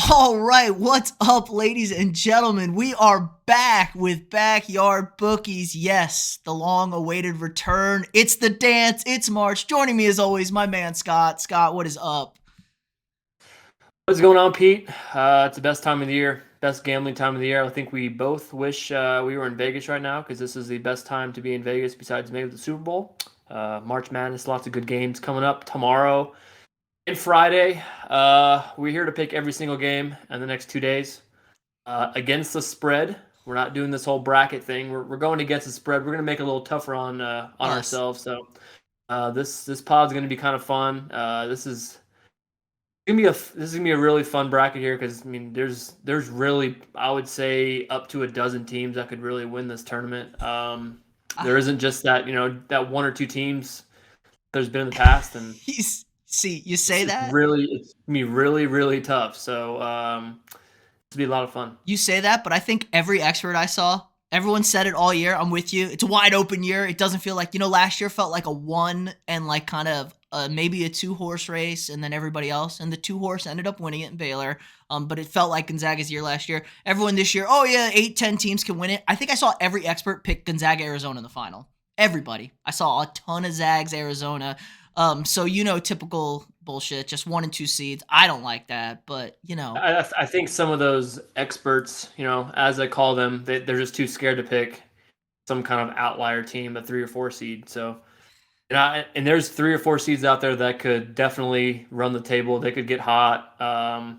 All right, what's up, ladies and gentlemen? We are back with Backyard Bookies. Yes, the long awaited return. It's the dance, it's March. Joining me as always, my man Scott. Scott, what is up? What's going on, Pete? It's the best time of the year, best gambling time of the year. I think we both wish we were in Vegas right now because this is the best time to be in Vegas besides maybe the Super Bowl. March Madness, lots of good games coming up tomorrow and Friday. We're here to pick every single game in the next 2 days against the spread. We're not doing this whole bracket thing. We're going against the spread. We're going to make it a little tougher on Us. ourselves. So this pod's going to be kind of fun. This is gonna be a really fun bracket here because I mean there's really I would say up to a dozen teams that could really win this tournament. There isn't just that one or two teams there's been in the past, and See, you it's, say it's that? really it's gonna be really tough. So it's gonna be a lot of fun. You say that, but I think every expert I saw, everyone said it all year. I'm with you. It's a wide open year. It doesn't feel like, last year felt like a one and like kind of maybe a two-horse race and then everybody else. And the two-horse ended up winning it in Baylor. But it felt like Gonzaga's year last year. Everyone this year, oh yeah, 8, 10 teams can win it. I think I saw every expert pick Gonzaga, Arizona in the final. Everybody. I saw a ton of Zags, Arizona. So typical bullshit, just 1 and 2 seeds. I don't like that, but I think some of those experts, as I call them, they're just too scared to pick some kind of outlier team, a 3 or 4 seed. So. And there's 3 or 4 seeds out there that could definitely run the table. They could get hot. I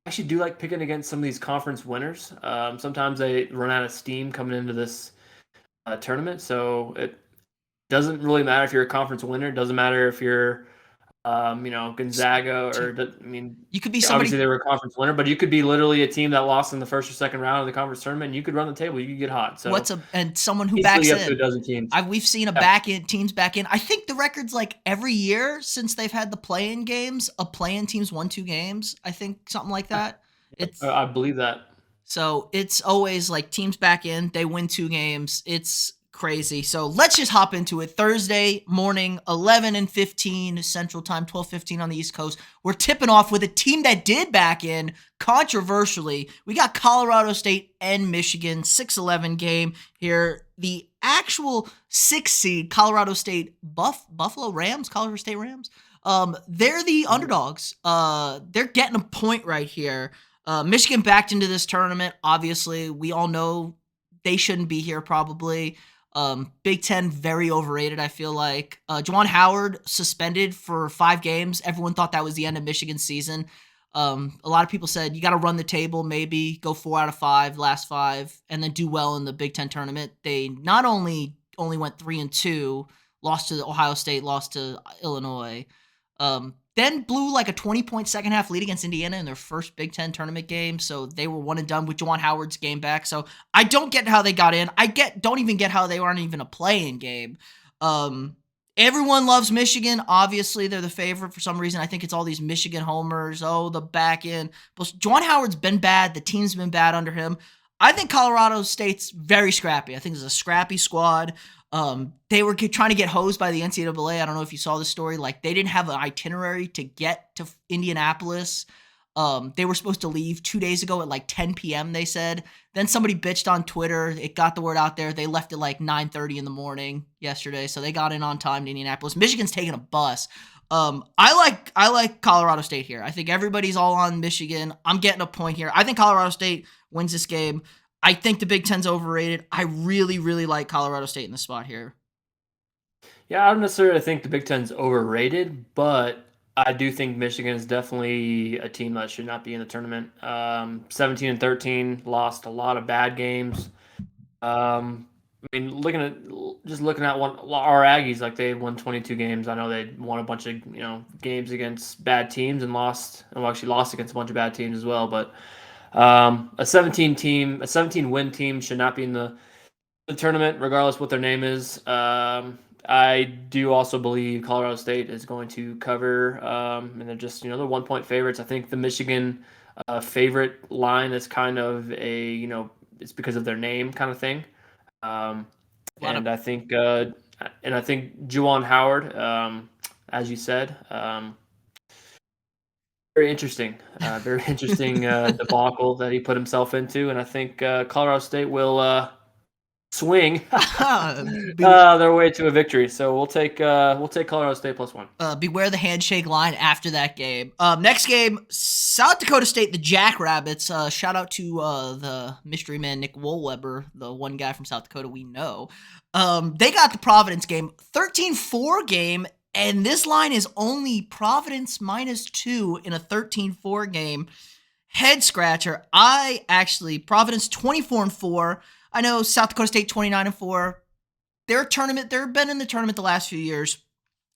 actually do like picking against some of these conference winners. Sometimes they run out of steam coming into this tournament, so it doesn't really matter if you're a conference winner. It doesn't matter if you're Gonzaga I mean, you could be obviously somebody. they were a conference winner, but you could be literally a team that lost in the first or second round of the conference tournament, and you could run the table. You could get hot. So And someone who backs easily up to a in. dozen teams. We've seen a Yeah. back in teams back in. I think the record's like every year since they've had the play-in games, a play-in team's won 2 games. I think something like that. It's I believe that. so it's always like teams back in, they win 2 games. It's crazy. So let's just hop into it. Thursday morning, 11:15 Central Time, 12:15 on the East Coast. We're tipping off with a team that did back in controversially. We got Colorado State and Michigan, 6-11 game here. The actual 6 seed Colorado State Buffalo Rams, Colorado State Rams. They're the underdogs. They're getting a point right here. Michigan backed into this tournament. Obviously, we all know they shouldn't be here probably. Big Ten, very overrated, I feel like. Juwan Howard suspended for 5 games. Everyone thought that was the end of Michigan's season. A lot of people said you got to run the table, maybe go 4 out of 5, last 5, and then do well in the Big Ten tournament. They not only went 3-2, lost to Ohio State, lost to Illinois. Then blew like a 20-point second half lead against Indiana in their first Big Ten tournament game. So they were one and done with Juwan Howard's game back. So I don't get how they got in. Don't even get how they weren't even a play-in game. Everyone loves Michigan. Obviously, they're the favorite for some reason. I think it's all these Michigan homers. Oh, the back end. But Juwan Howard's been bad. The team's been bad under him. I think Colorado State's very scrappy. I think it's a scrappy squad. They were trying to get hosed by the NCAA. I don't know if you saw the story. Like, they didn't have an itinerary to get to Indianapolis. They were supposed to leave 2 days ago at like 10 p.m., they said. Then somebody bitched on Twitter. It got the word out there. They left at like 9:30 in the morning yesterday, so they got in on time to Indianapolis. Michigan's taking a bus. I like Colorado State here. I think everybody's all on Michigan. I'm getting a point here. I think Colorado State wins this game. I think the Big Ten's overrated. I really like Colorado State in the spot here. Yeah, I don't necessarily think the Big Ten's overrated, but I do think Michigan is definitely a team that should not be in the tournament. 17-13, lost a lot of bad games. I mean, looking at our Aggies, like they won 22 games. I know they won a bunch of games against bad teams and actually lost against a bunch of bad teams as well. But a 17 win team should not be in the tournament, regardless what their name is. I do also believe Colorado State is going to cover, and they're just they're 1 point favorites. I think the Michigan favorite line is kind of it's because of their name kind of thing, Of and I think Juwan Howard, as you said, Very interesting. Very interesting debacle that he put himself into, and I think Colorado State will swing Be- their way to a victory. So we'll take Colorado State +1. Beware the handshake line after that game. Next game, South Dakota State, the Jackrabbits. Shout out to the mystery man Nick Woolweber, the one guy from South Dakota we know. They got the Providence game, 13-4 game, and this line is only Providence -2 in a 13-4 game. Head scratcher. Providence 24-4. I know South Dakota State 29-4. They've been in the tournament the last few years,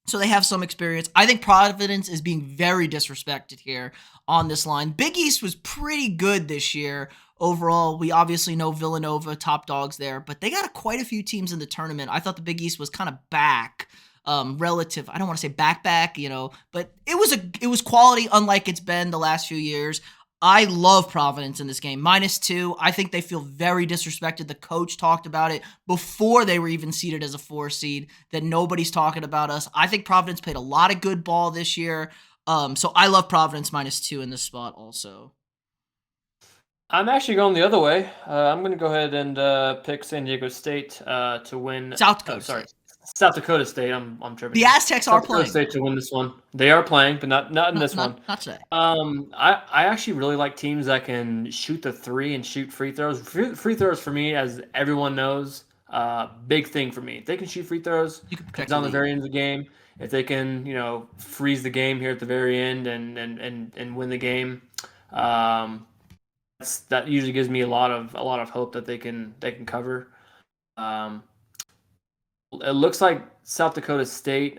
so they have some experience. I think Providence is being very disrespected here on this line. Big East was pretty good this year overall. We obviously know Villanova, top dogs there, but they got quite a few teams in the tournament. I thought the Big East was kind of back, relative. I don't want to say back, but it was quality, unlike it's been the last few years. I love Providence in this game. -2. I think they feel very disrespected. The coach talked about it before they were even seeded as a 4 seed, that nobody's talking about us. I think Providence played a lot of good ball this year. So I love Providence -2 in this spot also. I'm actually going the other way. I'm going to go ahead and pick San Diego State to win. South Dakota State. South Dakota State. I'm tripping. The Aztecs are South playing. Dakota State to win this one. They are playing, but not in this one. Not today. I actually really like teams that can shoot the three and shoot free throws. Free throws for me, as everyone knows, big thing for me. If they can shoot free throws, comes down the very end of the game. If they can, freeze the game here at the very end and win the game, that usually gives me a lot of hope that they can cover. It looks like South Dakota State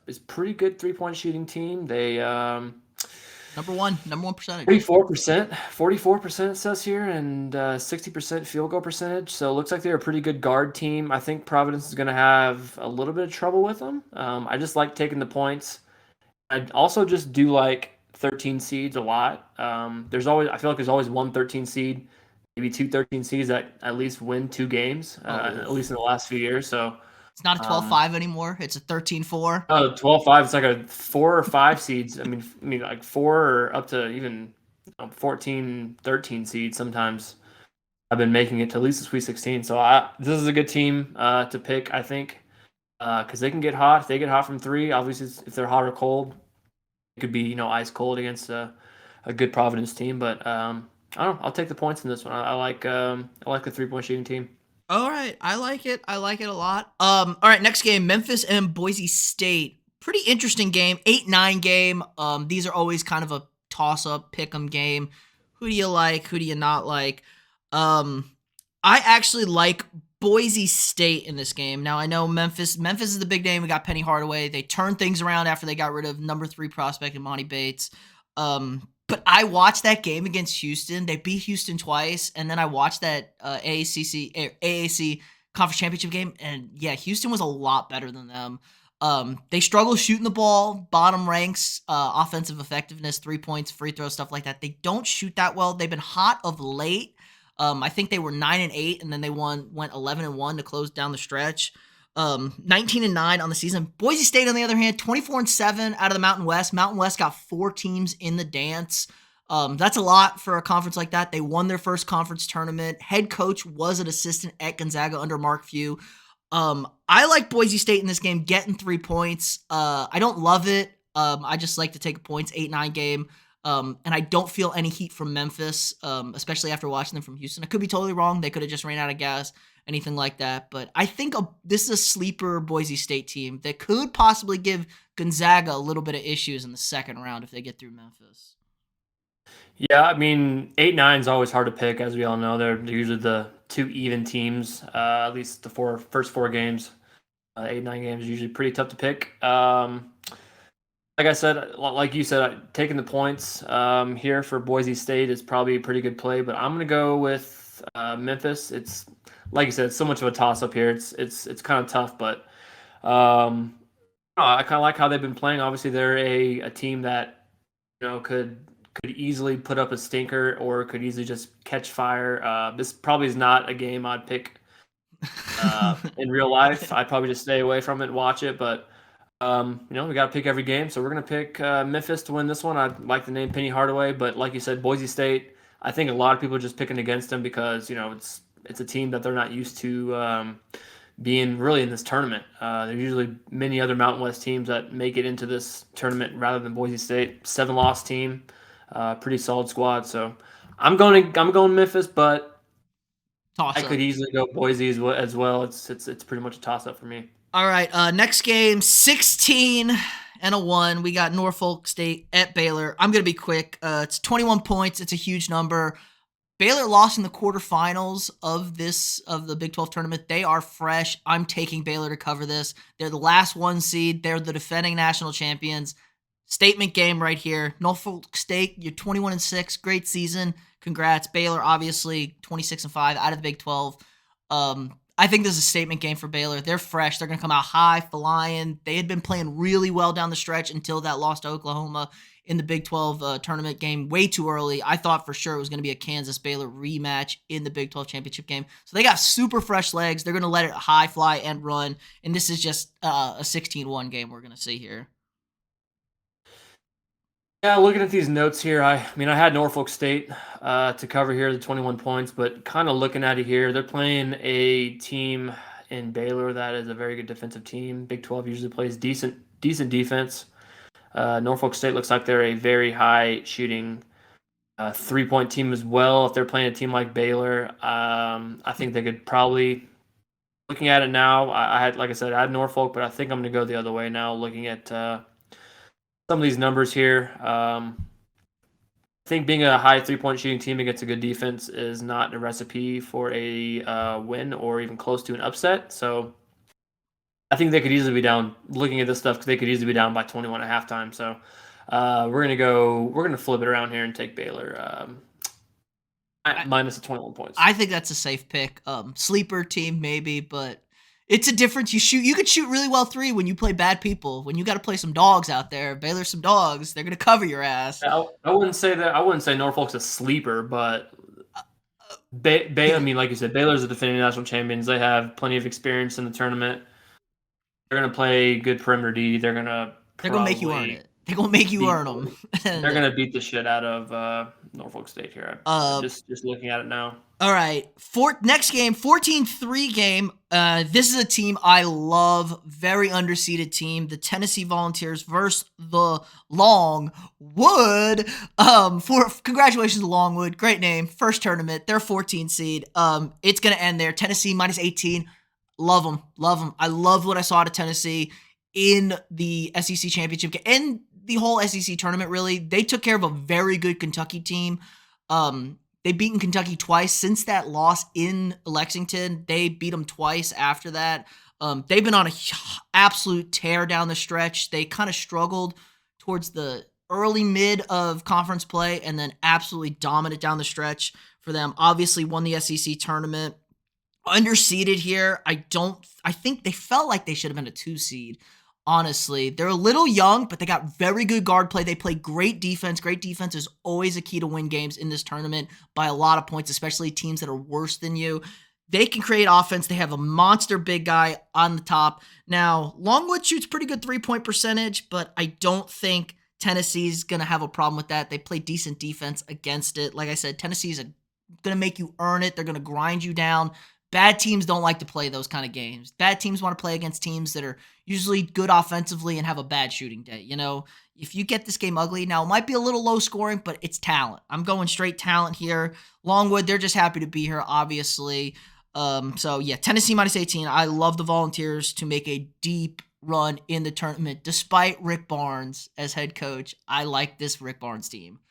is pretty good 3-point shooting team. They number one percentage. 44% it says here, and 60% field goal percentage. So it looks like they're a pretty good guard team. I think Providence is going to have a little bit of trouble with them. I just like taking the points. I also just do like 13 seeds a lot. I feel like there's always one 13 seed, maybe two 13 seeds that at least win 2 games, at least in the last few years. So it's not a 12-5 anymore. It's a 13-4. Oh, 12-5. It's like a 4 or 5 seeds. I mean, like 4 or up to even 14, 13 seeds. Sometimes I've been making it to at least the Sweet 16. So this is a good team to pick, I think, because they can get hot. If they get hot from 3, obviously, if they're hot or cold, it could be ice cold against a good Providence team. But I don't know. I'll take the points in this one. I like the 3-point shooting team. All right, I like it a lot. All right, next game, Memphis and Boise State. Pretty interesting game, 8-9 game. These are always kind of a toss-up, pick-em game. Who do you like? Who do you not like? I actually like Boise State in this game. Now, I know Memphis is the big name. We got Penny Hardaway. They turned things around after they got rid of number 3 prospect Imani Bates. But I watched that game against Houston. They beat Houston twice, and then I watched that AAC Conference Championship game, and yeah, Houston was a lot better than them. They struggle shooting the ball, bottom ranks, offensive effectiveness, 3 points, free throw, stuff like that. They don't shoot that well. They've been hot of late. I think they were 9-8, and then they went 11-1 to close down the stretch. 19-9 on the season. Boise State, on the other hand, 24-7 out of the Mountain West. Mountain West got 4 teams in the dance. That's a lot for a conference like that. They won their first conference tournament. Head coach was an assistant at Gonzaga under Mark Few. I like Boise State in this game, getting 3 points. I don't love it. I just like to take points, 8-9 game. And I don't feel any heat from Memphis, especially after watching them from Houston. I could be totally wrong. They could have just ran out of gas, anything like that. But I think this is a sleeper Boise State team that could possibly give Gonzaga a little bit of issues in the second round if they get through Memphis. Yeah, I mean, 8-9 is always hard to pick, as we all know. They're usually the 2 even teams, at least the first 4 games. 8-9 games is usually pretty tough to pick. Like I said, like you said, taking the points here for Boise State is probably a pretty good play, but I'm going to go with Memphis. It's like you said, it's so much of a toss-up here. It's kind of tough, but I kind of like how they've been playing. Obviously, they're a team that could easily put up a stinker or could easily just catch fire. This probably is not a game I'd pick in real life. I'd probably just stay away from it and watch it, but We got to pick every game, so we're going to pick Memphis to win this one. I like the name Penny Hardaway, but like you said, Boise State, I think a lot of people are just picking against them because, it's a team that they're not used to being really in this tournament. There's usually many other Mountain West teams that make it into this tournament rather than Boise State. 7-loss team, pretty solid squad. So I'm going Memphis, but Toss I up. could easily go Boise as well. It's pretty much a toss up for me. All right, next game, 16-1. We got Norfolk State at Baylor. I'm going to be quick. It's 21 points. It's a huge number. Baylor lost in the quarterfinals of the Big 12 tournament. They are fresh. I'm taking Baylor to cover this. They're the last 1 seed. They're the defending national champions. Statement game right here. Norfolk State, you're 21-6. Great season. Congrats. Baylor, obviously 26-5 out of the Big 12. I think this is a statement game for Baylor. They're fresh. They're going to come out high, flying. They had been playing really well down the stretch until that loss to Oklahoma in the Big 12 tournament game way too early. I thought for sure it was going to be a Kansas-Baylor rematch in the Big 12 championship game. So they got super fresh legs. They're going to let it high, fly, and run. And this is just a 16-1 game we're going to see here. Yeah, looking at these notes here, I had Norfolk State to cover here, the 21 points, but kind of looking at it here, they're playing a team in Baylor that is a very good defensive team. Big 12 usually plays decent defense. Norfolk State looks like they're a very high shooting 3-point team as well. If they're playing a team like Baylor, I think they could probably. Looking at it now, I had Norfolk, but I think I'm going to go the other way now. Looking at some of these numbers here, I think being a high 3-point shooting team against a good defense is not a recipe for a win or even close to an upset. So I think they could easily be down. Looking at this stuff, because they could easily be down by 21 at halftime. So we're gonna flip it around here and take Baylor minus the 21 points. I think that's a safe pick. Sleeper team maybe, but it's a difference. You could shoot really well 3 when you play bad people. When you got to play some dogs out there, Baylor's some dogs. They're gonna cover your ass. I wouldn't say that. I wouldn't say Norfolk's a sleeper, but I mean, like you said, Baylor's the defending national champions. They have plenty of experience in the tournament. They're gonna play good perimeter D. They're gonna make you earn it. They're gonna make you earn them. They're gonna beat the shit out of Norfolk State here. Just looking at it now. All right. Next game, 14-3 game. This is a team I love. Very underseeded team. The Tennessee Volunteers versus the Longwood. Congratulations to Longwood. Great name. First tournament. They're 14 seed. It's going to end there. Tennessee minus 18. Love them. Love them. I love what I saw out of Tennessee in the SEC championship game and the whole SEC tournament, really. They took care of a very good Kentucky team. They've beaten Kentucky twice since that loss in Lexington. They beat them twice after that. They've been on an absolute tear down the stretch. They kind of struggled towards the early mid of conference play and then absolutely dominant down the stretch for them. Obviously won the SEC tournament. Underseeded here. I think they felt like they should have been a 2 seed. Honestly, they're a little young, but they got very good guard play. They play great defense. Great defense is always a key to win games in this tournament by a lot of points, especially teams that are worse than you. They can create offense. They have a monster big guy on the top. Now, Longwood shoots pretty good 3-point percentage, but I don't think Tennessee's going to have a problem with that. They play decent defense against it. Like I said, Tennessee's going to make you earn it. They're going to grind you down. Bad teams don't like to play those kind of games. Bad teams want to play against teams that are usually good offensively and have a bad shooting day. You know, if you get this game ugly, now it might be a little low scoring, but it's talent. I'm going straight talent here. Longwood, they're just happy to be here, obviously. So yeah, Tennessee minus 18. I love the Volunteers to make a deep run in the tournament. Despite Rick Barnes as head coach, I like this Rick Barnes team.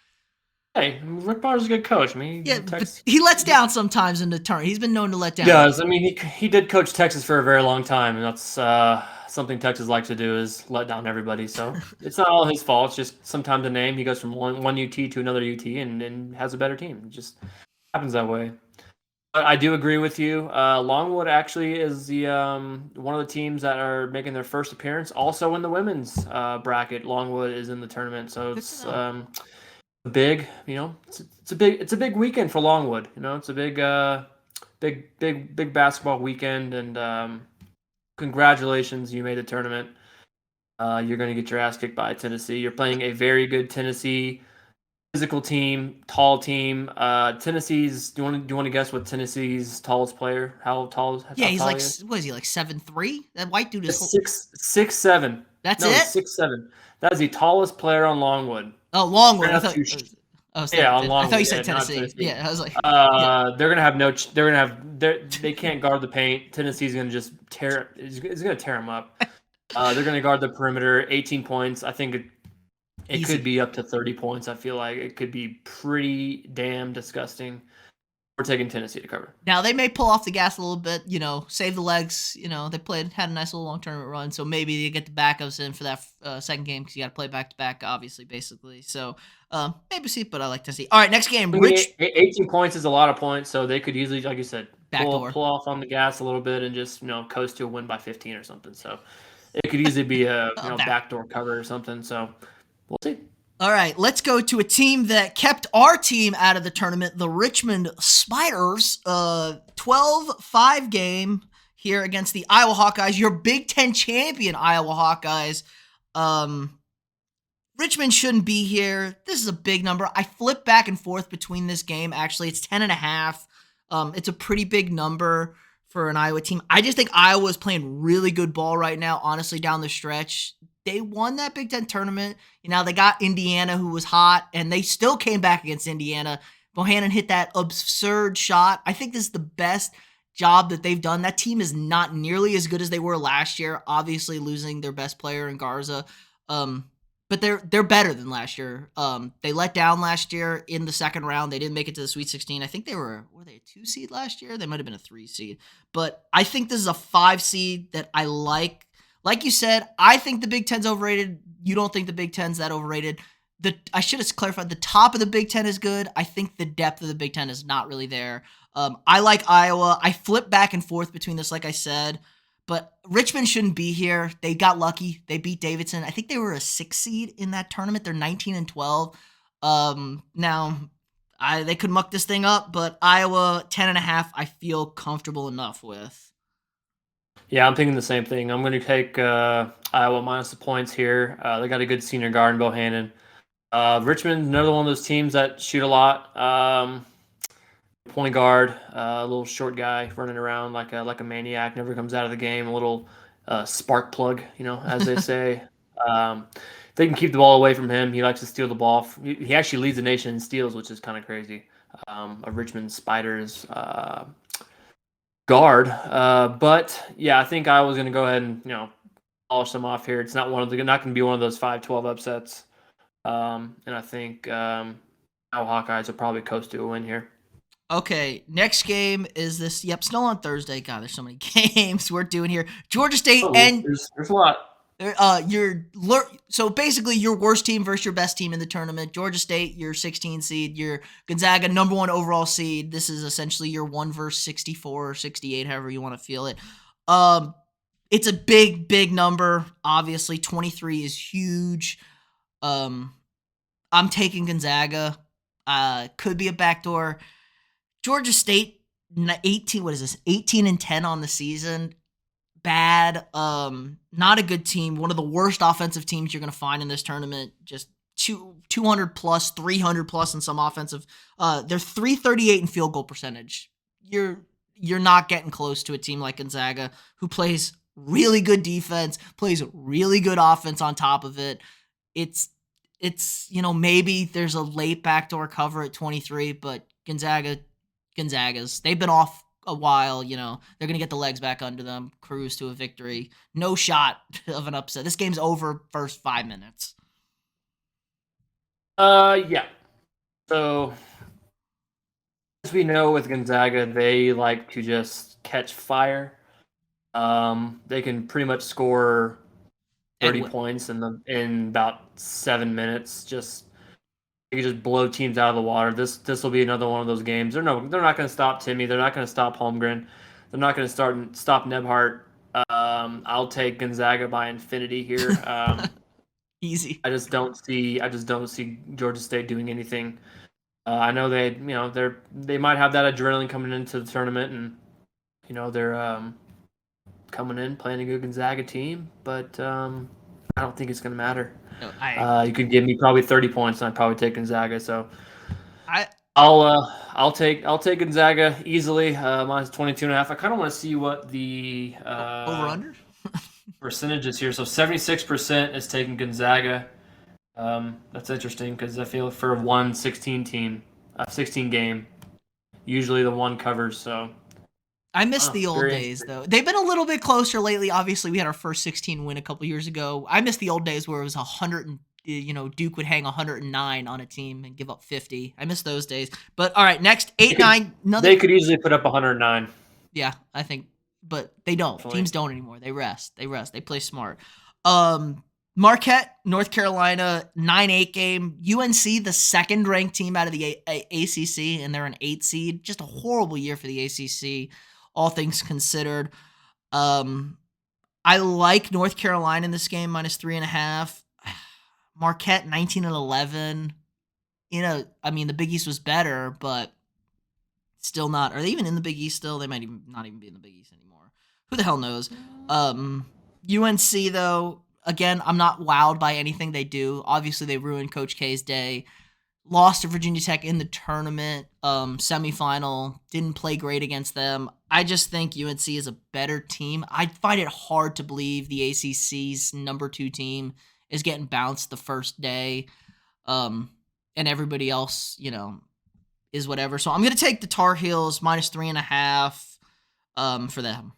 Hey, Rick Barnes is a good coach. But he lets down sometimes in the tournament. He's been known to let down. He does. I mean, he did coach Texas for a very long time, and that's something Texas likes to do is let down everybody. So it's not all his fault. It's just sometimes a name. He goes from one UT to another UT and has a better team. It just happens that way. But I do agree with you. Longwood actually is the one of the teams that are making their first appearance. Also in the women's bracket, Longwood is in the tournament. So it's big, it's a big weekend for Longwood. It's a big basketball weekend, and congratulations, you made the tournament. you're going to get your ass kicked by Tennessee. You're playing a very good Tennessee physical team, tall team. Tennessee's. Do you want to guess what Tennessee's tallest player? How tall? Yeah, How he's tall like, he is? what is he, like 7'3"? That white dude is. It's 6'7". That's No, he's it? 6'7". That is the tallest player on Longwood. Oh, Longwood. Right I up thought. to Oh, so Yeah, on I thought you Longwood. Yeah, said not Tennessee. Tennessee. Yeah, I was like, yeah. They're gonna have no. They're gonna have. They can't guard the paint. Tennessee's gonna just tear. It's gonna tear them up. They're gonna guard the perimeter. 18 points. I think it could Easy. be up to 30 points. I feel like it could be pretty damn disgusting. We're taking Tennessee to cover. Now they may pull off the gas a little bit, save the legs. They had a nice little long tournament run, so maybe they get the backups in for that second game because you got to play back to back, obviously, basically. So maybe see, but I like to see. All right, next game, 18 points is a lot of points, so they could easily, like you said, pull backdoor. off on the gas a little bit and just coast to a win by 15 or something. So it could easily be a backdoor cover or something. So we'll see. All right, let's go to a team that kept our team out of the tournament, the Richmond Spiders. 12-5 game here against the Iowa Hawkeyes, your Big Ten champion Iowa Hawkeyes. Richmond shouldn't be here. This is a big number. I flip back and forth between this game. Actually, it's 10.5. It's a pretty big number for an Iowa team. I just think Iowa is playing really good ball right now, honestly, down the stretch. They won that Big Ten tournament. They got Indiana, who was hot, and they still came back against Indiana. Bohannon hit that absurd shot. I think this is the best job that they've done. That team is not nearly as good as they were last year, obviously losing their best player in Garza. But they're better than last year. They let down last year in the second round. They didn't make it to the Sweet 16. I think were they a 2 seed last year? They might have been a 3 seed. But I think this is a 5 seed that I like. Like you said, I think the Big Ten's overrated. You don't think the Big Ten's that overrated. I should have clarified, the top of the Big Ten is good. I think the depth of the Big Ten is not really there. I like Iowa. I flip back and forth between this, like I said. But Richmond shouldn't be here. They got lucky. They beat Davidson. I think they were a 6 seed in that tournament. They're 19-12. Now, they could muck this thing up, but Iowa, 10.5, I feel comfortable enough with. Yeah, I'm thinking the same thing. I'm going to take Iowa minus the points here. They got a good senior guard in Bohannon. Richmond, another one of those teams that shoot a lot. Point guard, a little short guy running around like a maniac, never comes out of the game. A little spark plug, as they say. They can keep the ball away from him. He likes to steal the ball. He actually leads the nation in steals, which is kind of crazy. A Richmond Spiders guard. But yeah, I think Iowa's going to go ahead and polish them off here. It's not going to be one of those 5-12 upsets. And I think Iowa Hawkeyes will probably coast to a win here. Okay, next game is this. Yep, still on Thursday. God, there's so many games we're doing here. Georgia State and there's a lot. So basically your worst team versus your best team in the tournament. Georgia State, your 16 seed. Your Gonzaga, number 1 overall seed. This is essentially your 1 versus 64 or 68, however you want to feel it. It's a big number. Obviously, 23 is huge. I'm taking Gonzaga. Could be a backdoor. Georgia State, 18. What is this? 18-10 on the season. Bad. Not a good team. One of the worst offensive teams you're going to find in this tournament. Just 200 plus, 300 plus in some offensive. They're 338 in field goal percentage. You're not getting close to a team like Gonzaga, who plays really good defense, plays really good offense on top of it. It's maybe there's a late backdoor cover at 23, but Gonzaga's, they've been off a while, they're going to get the legs back under them, cruise to a victory. No shot of an upset. This game's over first 5 minutes. Yeah. So, as we know with Gonzaga, they like to just catch fire. They can pretty much score 30 points in about 7 minutes. They can just blow teams out of the water. This will be another one of those games. They're not going to stop Timmy. They're not going to stop Holmgren. They're not going to stop Nebhart. I'll take Gonzaga by infinity here. Easy. I just don't see Georgia State doing anything. I know they might have that adrenaline coming into the tournament, and they're coming in playing a good Gonzaga team, but I don't think it's going to matter. No, You could give me probably 30 points, and I'd probably take Gonzaga. So I I'll take Gonzaga easily, minus 22.5. I kind of want to see what the over under. percentage is here. So 76% is taking Gonzaga. That's interesting because I feel for a 1-16 team, a 16 game, usually the one covers. So I miss the old very days, interesting. though. They've been a little bit closer lately. Obviously, we had our first 16 win a couple years ago. I miss the old days where it was 100 and, Duke would hang 109 on a team and give up 50. I miss those days. But all right, next 8-9. They could easily put up 109. Yeah, I think, but they don't. Definitely. Teams don't anymore. They rest. They play smart. Marquette, North Carolina, 9-8 game. UNC, the second ranked team out of the ACC, and they're an 8 seed. Just a horrible year for the ACC, all things considered. I like North Carolina in this game, minus 3.5. Marquette, 19-11. I mean, the Big East was better, but still not. Are they even in the Big East still? They might even not even be in the Big East anymore. Who the hell knows? UNC, though, again, I'm not wowed by anything they do. Obviously, they ruined Coach K's day. Lost to Virginia Tech in the tournament, semifinal. Didn't play great against them. I just think UNC is a better team. I find it hard to believe the ACC's number 2 team is getting bounced the first day, and everybody else, is whatever. So I'm going to take the Tar Heels minus 3.5 for them.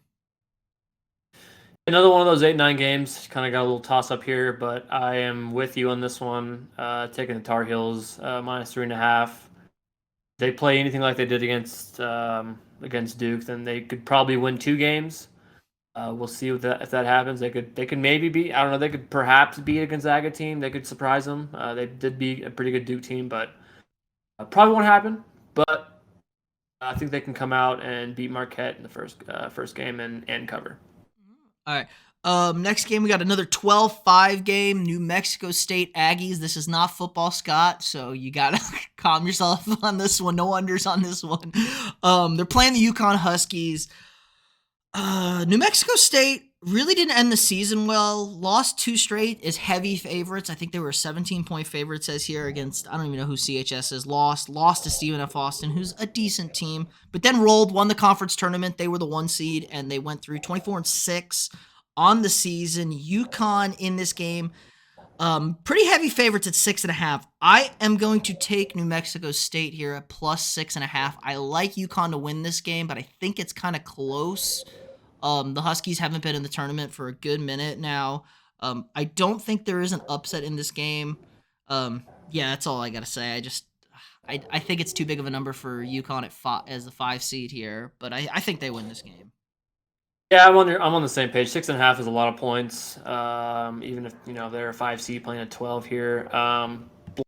Another one of those 8-9 games. Kind of got a little toss up here, but I am with you on this one. Taking the Tar Heels minus 3.5. If they play anything like they did against Duke, then they could probably win 2 games. We'll see if that happens. They could maybe beat. I don't know. They could perhaps beat a Gonzaga team. They could surprise them. They did beat a pretty good Duke team, but probably won't happen. But I think they can come out and beat Marquette in the first game and cover. All right. Next game, we got another 12-5 game. New Mexico State Aggies. This is not football, Scott, so you got to calm yourself on this one. No unders on this one. They're playing the UConn Huskies. New Mexico State really didn't end the season well. Lost 2 straight as heavy favorites. I think they were 17-point favorites, says here, against, I don't even know who CHS is. Lost to Stephen F. Austin, who's a decent team, but then won the conference tournament. They were the 1 seed, and they went through 24-6 on the season. UConn in this game, pretty heavy favorites at 6.5. I am going to take New Mexico State here at plus 6.5. I like UConn to win this game, but I think it's kind of close. The Huskies haven't been in the tournament for a good minute now. I don't think there is an upset in this game. Yeah, that's all I gotta say. I think it's too big of a number for UConn as the 5 seed here, but I think they win this game. Yeah, I'm on the same page. 6.5 is a lot of points. Even if they're a 5 seed playing at 12 here.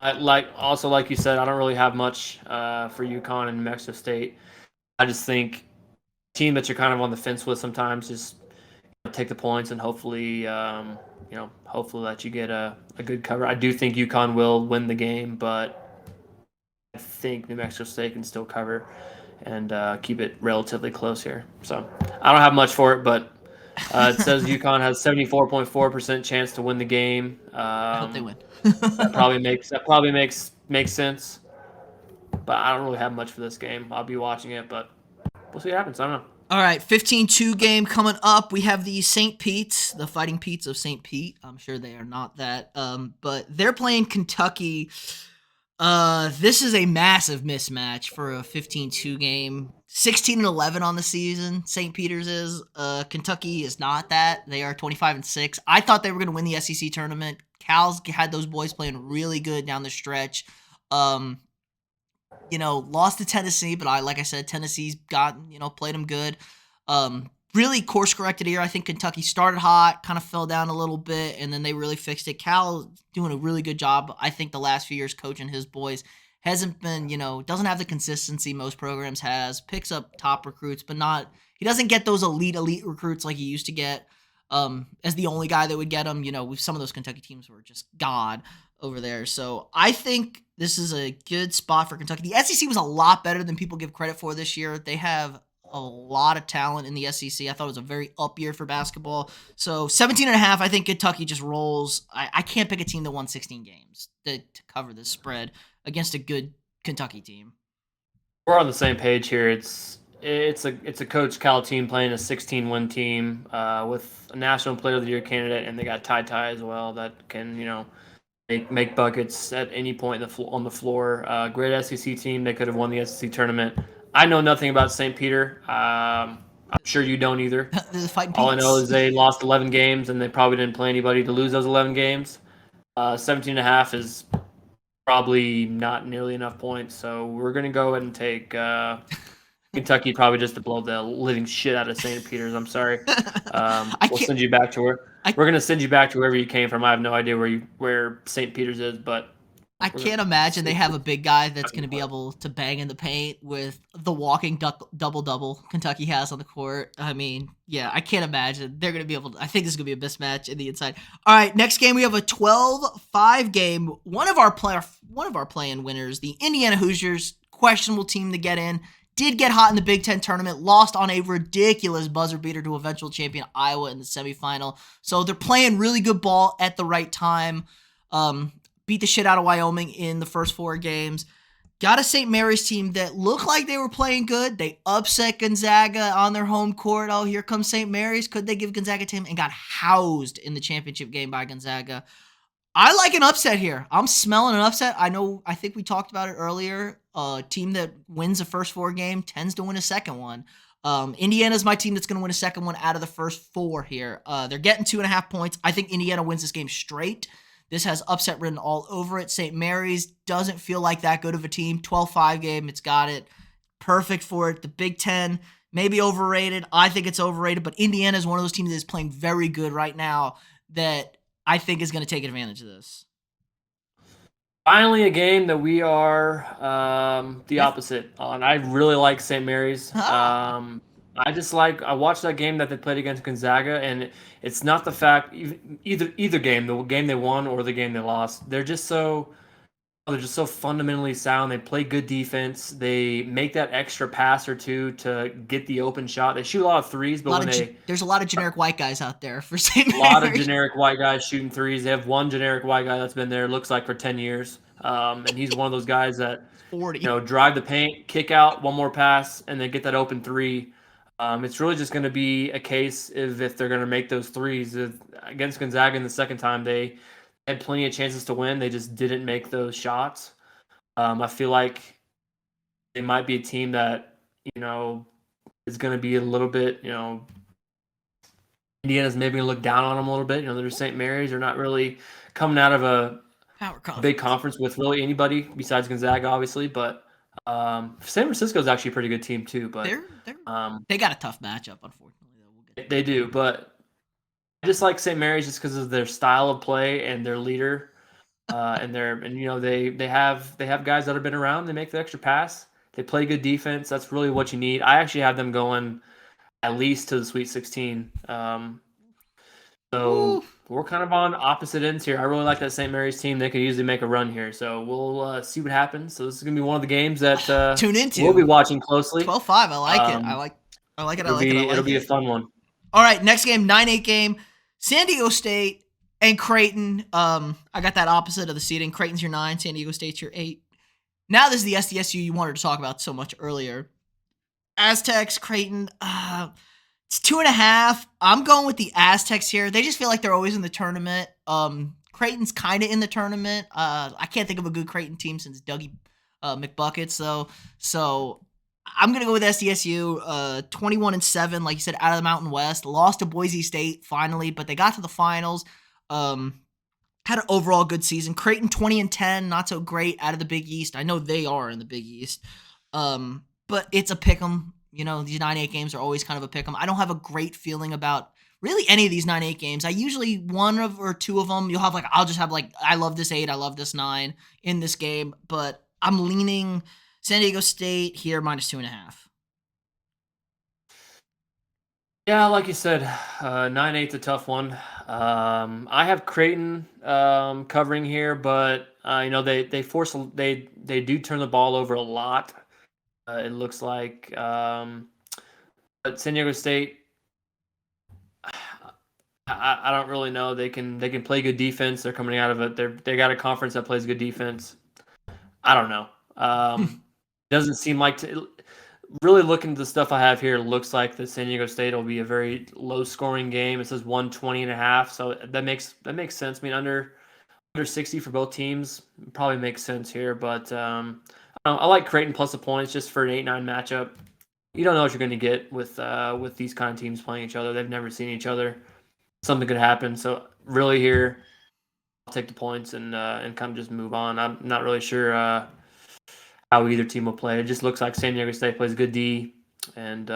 Like you said, I don't really have much for UConn and New Mexico State. I just think team that you're kind of on the fence with sometimes, just take the points and hopefully that you get a good cover. I do think UConn will win the game, but I think New Mexico State can still cover and keep it relatively close here. So I don't have much for it, but it says UConn has 74.4% chance to win the game. I hope they win. that probably makes sense, but I don't really have much for this game. I'll be watching it, but we'll see what happens. I don't know. All right, 15-2 game coming up. We have the St. Pete's, the Fighting Pete's of St. Pete. I'm sure they are not that, but they're playing Kentucky. This is a massive mismatch for a 15-2 game. 16-11 on the season, St. Peter's is. Kentucky is not that. They are 25-6. I thought they were going to win the SEC tournament. Cal's had those boys playing really good down the stretch. Lost to Tennessee, but like I said, Tennessee's played them good. Really course corrected here. I think Kentucky started hot, kind of fell down a little bit, and then they really fixed it. Cal doing a really good job. I think the last few years coaching his boys hasn't been, doesn't have the consistency most programs has. Picks up top recruits, but he doesn't get those elite recruits like he used to get. As the only guy that would get them, some of those Kentucky teams were just god over there. So I think this is a good spot for Kentucky. The SEC was a lot better than people give credit for this year. They have a lot of talent in the SEC. I thought it was a very up year for basketball. So 17.5, I think Kentucky just rolls. I can't pick a team that won 16 games to cover this spread against a good Kentucky team. We're on the same page here. It's a Coach Cal team playing a 16-win team with a National Player of the Year candidate, and they got Ty as well that can make buckets at any point on the floor. Great SEC team. They could have won the SEC tournament. I know nothing about St. Peter. I'm sure you don't either. The Fighting All I know Peaks. is they lost 11 games, and they probably didn't play anybody to lose those 11 games. 17.5 is probably not nearly enough points, so we're going to go ahead and take Kentucky probably just to blow the living shit out of St. Peter's. I'm sorry. We'll send you back to where we're going to send you back to wherever you came from. I have no idea where St. Peter's is, but I can't imagine they have a big guy that's going to be able to bang in the paint with the walking double-double Kentucky has on the court. I mean, yeah, I can't imagine. They're going to be able to – I think this is going to be a mismatch in the inside. All right, next game we have a 12-5 game. One of our play-in winners, the Indiana Hoosiers, questionable team to get in, did get hot in the Big Ten tournament, lost on a ridiculous buzzer beater to eventual champion Iowa in the semifinal. So they're playing really good ball at the right time. Beat the shit out of Wyoming in the first 4 games. Got a St. Mary's team that looked like they were playing good. They upset Gonzaga on their home court. Oh, here comes St. Mary's. Could they give Gonzaga to him? And got housed in the championship game by Gonzaga. I like an upset here. I'm smelling an upset. I think we talked about it earlier. A team that wins the first 4 game tends to win a second one. Indiana's my team that's going to win a second one out of the first 4 here. They're getting 2.5 points. I think Indiana wins this game straight. This has upset written all over it. St. Mary's doesn't feel like that good of a team. 12-5 game. It's got it. Perfect for it. The Big Ten, maybe overrated. I think it's overrated, but Indiana is one of those teams that is playing very good right now that I think is going to take advantage of this. Finally, a game that we are the opposite on. I really like St. Mary's. I watched that game that they played against Gonzaga, and it's not the fact either game, the game they won or the game they lost. They're just so fundamentally sound. They play good defense. They make that extra pass or two to get the open shot. They shoot a lot of threes, but there's a lot of generic white guys out there for St. Mary's. A lot of generic white guys shooting threes. They have one generic white guy that's been there, looks like for 10 years. And he's one of those guys that 40. Drive the paint, kick out, one more pass, and then get that open three. It's really just going to be a case if they're going to make those threes. Against Gonzaga in the second time, they had plenty of chances to win. They just didn't make those shots. I feel like they might be a team that, is going to be a little bit, Indiana's maybe going to look down on them a little bit. They're St. Mary's. They're not really coming out of a big conference with really anybody besides Gonzaga, obviously. But San Francisco is actually a pretty good team too. But they got a tough matchup, unfortunately. They do, but I just like St. Mary's just because of their style of play and their leader, they have guys that have been around. They make the extra pass. They play good defense. That's really what you need. I actually have them going at least to the Sweet 16. So we're kind of on opposite ends here. I really like that St. Mary's team. They could easily make a run here. So we'll see what happens. So this is going to be one of the games that tune into. We'll be watching closely. 12-5. I like it. I like it. It'll be a fun one. All right, next game, 9-8 game. San Diego State and Creighton. I got that opposite of the seeding. Creighton's your 9, San Diego State's your 8. Now this is the SDSU you wanted to talk about so much earlier. Aztecs, Creighton, it's 2.5. I'm going with the Aztecs here. They just feel like they're always in the tournament. Creighton's kind of in the tournament. I can't think of a good Creighton team since Dougie McBuckets, though. So I'm going to go with SDSU, 21-7, like you said, out of the Mountain West. Lost to Boise State finally, but they got to the finals. Had an overall good season. Creighton 20-10, not so great out of the Big East. I know they are in the Big East. But it's a pick'em. These 9-8 games are always kind of a pick'em. I don't have a great feeling about really any of these 9-8 games. I usually one or two of them, I'll just have I love this 8, I love this 9 in this game. But I'm leaning San Diego State here -2.5. Yeah, like you said, 9-8's a tough one. I have Creighton covering here, but they do turn the ball over a lot. It looks like But San Diego State, I don't really know. They can play good defense. They're coming out of it. They got a conference that plays good defense. I don't know. Doesn't seem like to. Really looking at the stuff I have here, looks like the San Diego State will be a very low scoring game. It says 120.5, so that makes sense. I mean, under 60 for both teams probably makes sense here. But I like Creighton plus the points just for an 8-9 matchup. You don't know what you're going to get with these kind of teams playing each other. They've never seen each other. Something could happen. So really here, I'll take the points and kind of just move on. I'm not really sure how either team will play. It just looks like San Diego State plays good D, and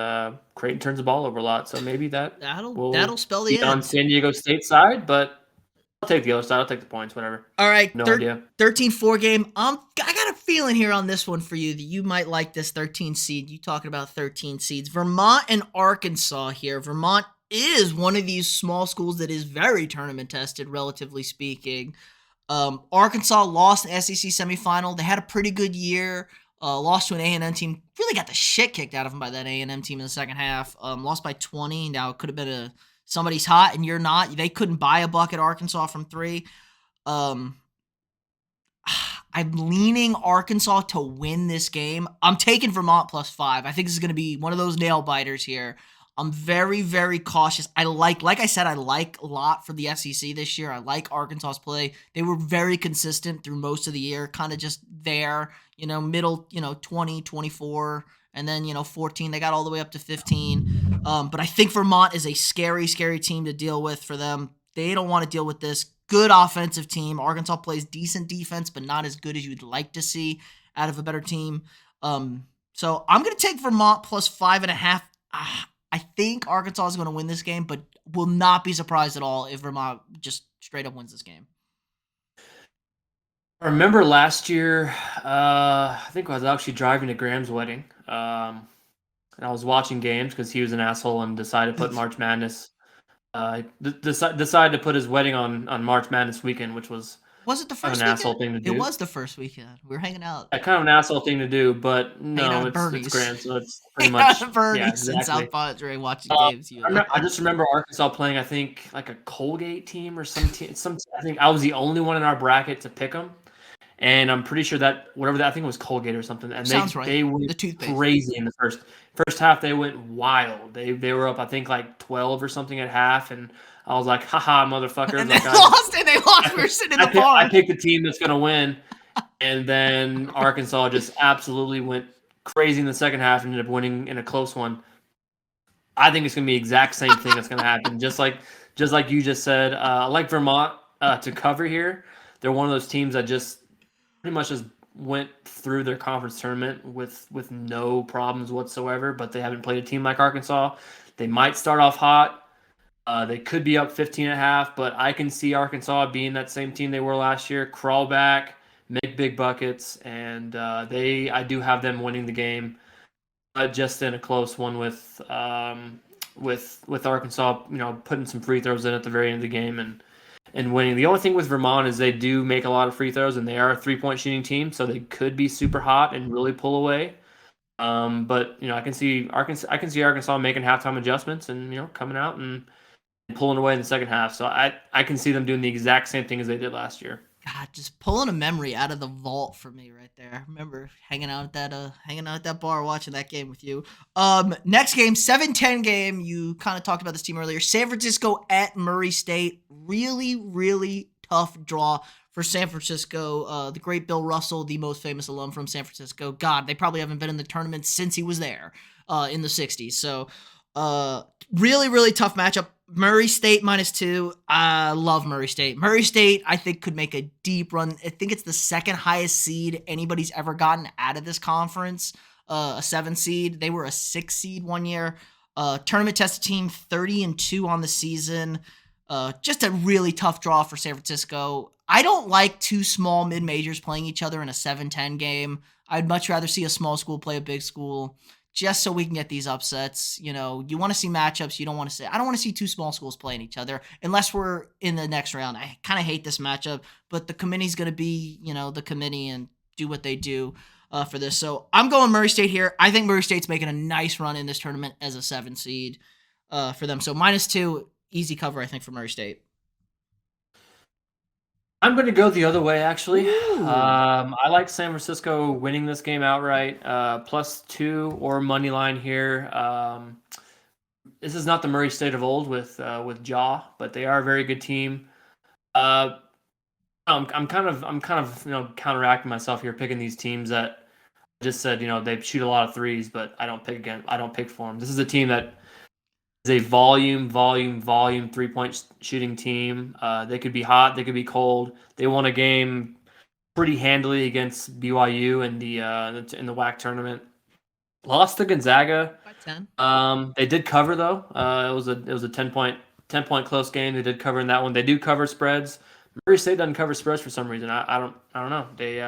Creighton turns the ball over a lot. So maybe that'll spell the be on end. San Diego State side, but I'll take the other side. I'll take the points, whatever. All right, no idea. 13-4 game. I got a feeling here on this one for you that you might like this 13 seed. You talking about 13 seeds. Vermont and Arkansas here. Vermont is one of these small schools that is very tournament tested, relatively speaking. Arkansas lost the SEC semifinal. They had a pretty good year. Lost to an A&M team. Really got the shit kicked out of them by that A&M team in the second half. Lost by 20. Now, it could have been somebody's hot and you're not. They couldn't buy a bucket, Arkansas, from 3. I'm leaning Arkansas to win this game. I'm taking Vermont +5. I think this is going to be one of those nail biters here. I'm very, very cautious. Like I said, I like a lot for the SEC this year. I like Arkansas's play. They were very consistent through most of the year, kind of just there, middle, 20, 24, and then, 14. They got all the way up to 15. But I think Vermont is a scary, scary team to deal with for them. They don't want to deal with this. Good offensive team. Arkansas plays decent defense, but not as good as you'd like to see out of a better team. So I'm going to take Vermont +5.5. I think Arkansas is going to win this game, but will not be surprised at all if Vermont just straight up wins this game. I remember last year, I think I was actually driving to Graham's wedding, and I was watching games because he was an asshole and decided to put March Madness. Decided to put his wedding on March Madness weekend, which was it the first an asshole thing to do. It was the first weekend. We were hanging out. Kind of an asshole thing to do, but no, it's Graham, so it's pretty much exactly. In South Padre watching games. I just remember Arkansas playing, I think, like a Colgate team or some team. I think I was the only one in our bracket to pick them, and I'm pretty sure that I think it was Colgate or something. And they went crazy in the first half. They went wild. They were up, I think, like 12 or something at half, and I was like, haha, motherfuckers. And they lost. We were sitting in the bar. I picked the team that's going to win. And then Arkansas just absolutely went crazy in the second half and ended up winning in a close one. I think it's going to be the exact same thing that's going to happen. Just like you just said, I like Vermont to cover here. They're one of those teams that just pretty much just went through their conference tournament with no problems whatsoever, but they haven't played a team like Arkansas. They might start off hot. They could be up 15.5, but I can see Arkansas being that same team they were last year, crawl back, make big buckets, and I do have them winning the game, just in a close one with Arkansas, putting some free throws in at the very end of the game and winning. The only thing with Vermont is they do make a lot of free throws, and they are a 3-point shooting team, so they could be super hot and really pull away. But I can see Arkansas making halftime adjustments and coming out and pulling away in the second half. So I can see them doing the exact same thing as they did last year. God, just pulling a memory out of the vault for me right there. I remember hanging out at that bar watching that game with you. Next game, 7-10 game. You kind of talked about this team earlier. San Francisco at Murray State. Really, really tough draw for San Francisco. The great Bill Russell, the most famous alum from San Francisco. God, they probably haven't been in the tournament since he was there in the 60s. So really, really tough matchup. Murray State -2. I love Murray State. Murray State, I think, could make a deep run. I think it's the second highest seed anybody's ever gotten out of this conference. A 7 seed. They were a 6 seed one year. Tournament tested team, 30-2 on the season. Just a really tough draw for San Francisco. I don't like two small mid-majors playing each other in a 7-10 game. I'd much rather see a small school play a big school, just so we can get these upsets. You want to see matchups. I don't want to see two small schools playing each other unless we're in the next round. I kind of hate this matchup, but the committee's going to be, the committee and do what they do. for this. So I'm going Murray State here. I think Murray State's making a nice run in this tournament as a 7 seed for them. So -2, easy cover, I think, for Murray State. I'm going to go the other way, actually. Ooh. I like San Francisco winning this game outright, +2 or money line here. This is not the Murray State of old with Jaw, but they are a very good team. I'm kind of counteracting myself here, picking these teams that I just said they shoot a lot of threes, but I don't pick for them. This is a team that is a volume 3-point shooting team. They could be hot, they could be cold. They won a game pretty handily against BYU in the WAC tournament. Lost to Gonzaga. By 10. They did cover though. It was a 10-point close game. They did cover in that one. They do cover spreads. Murray State doesn't cover spreads for some reason. I don't know. They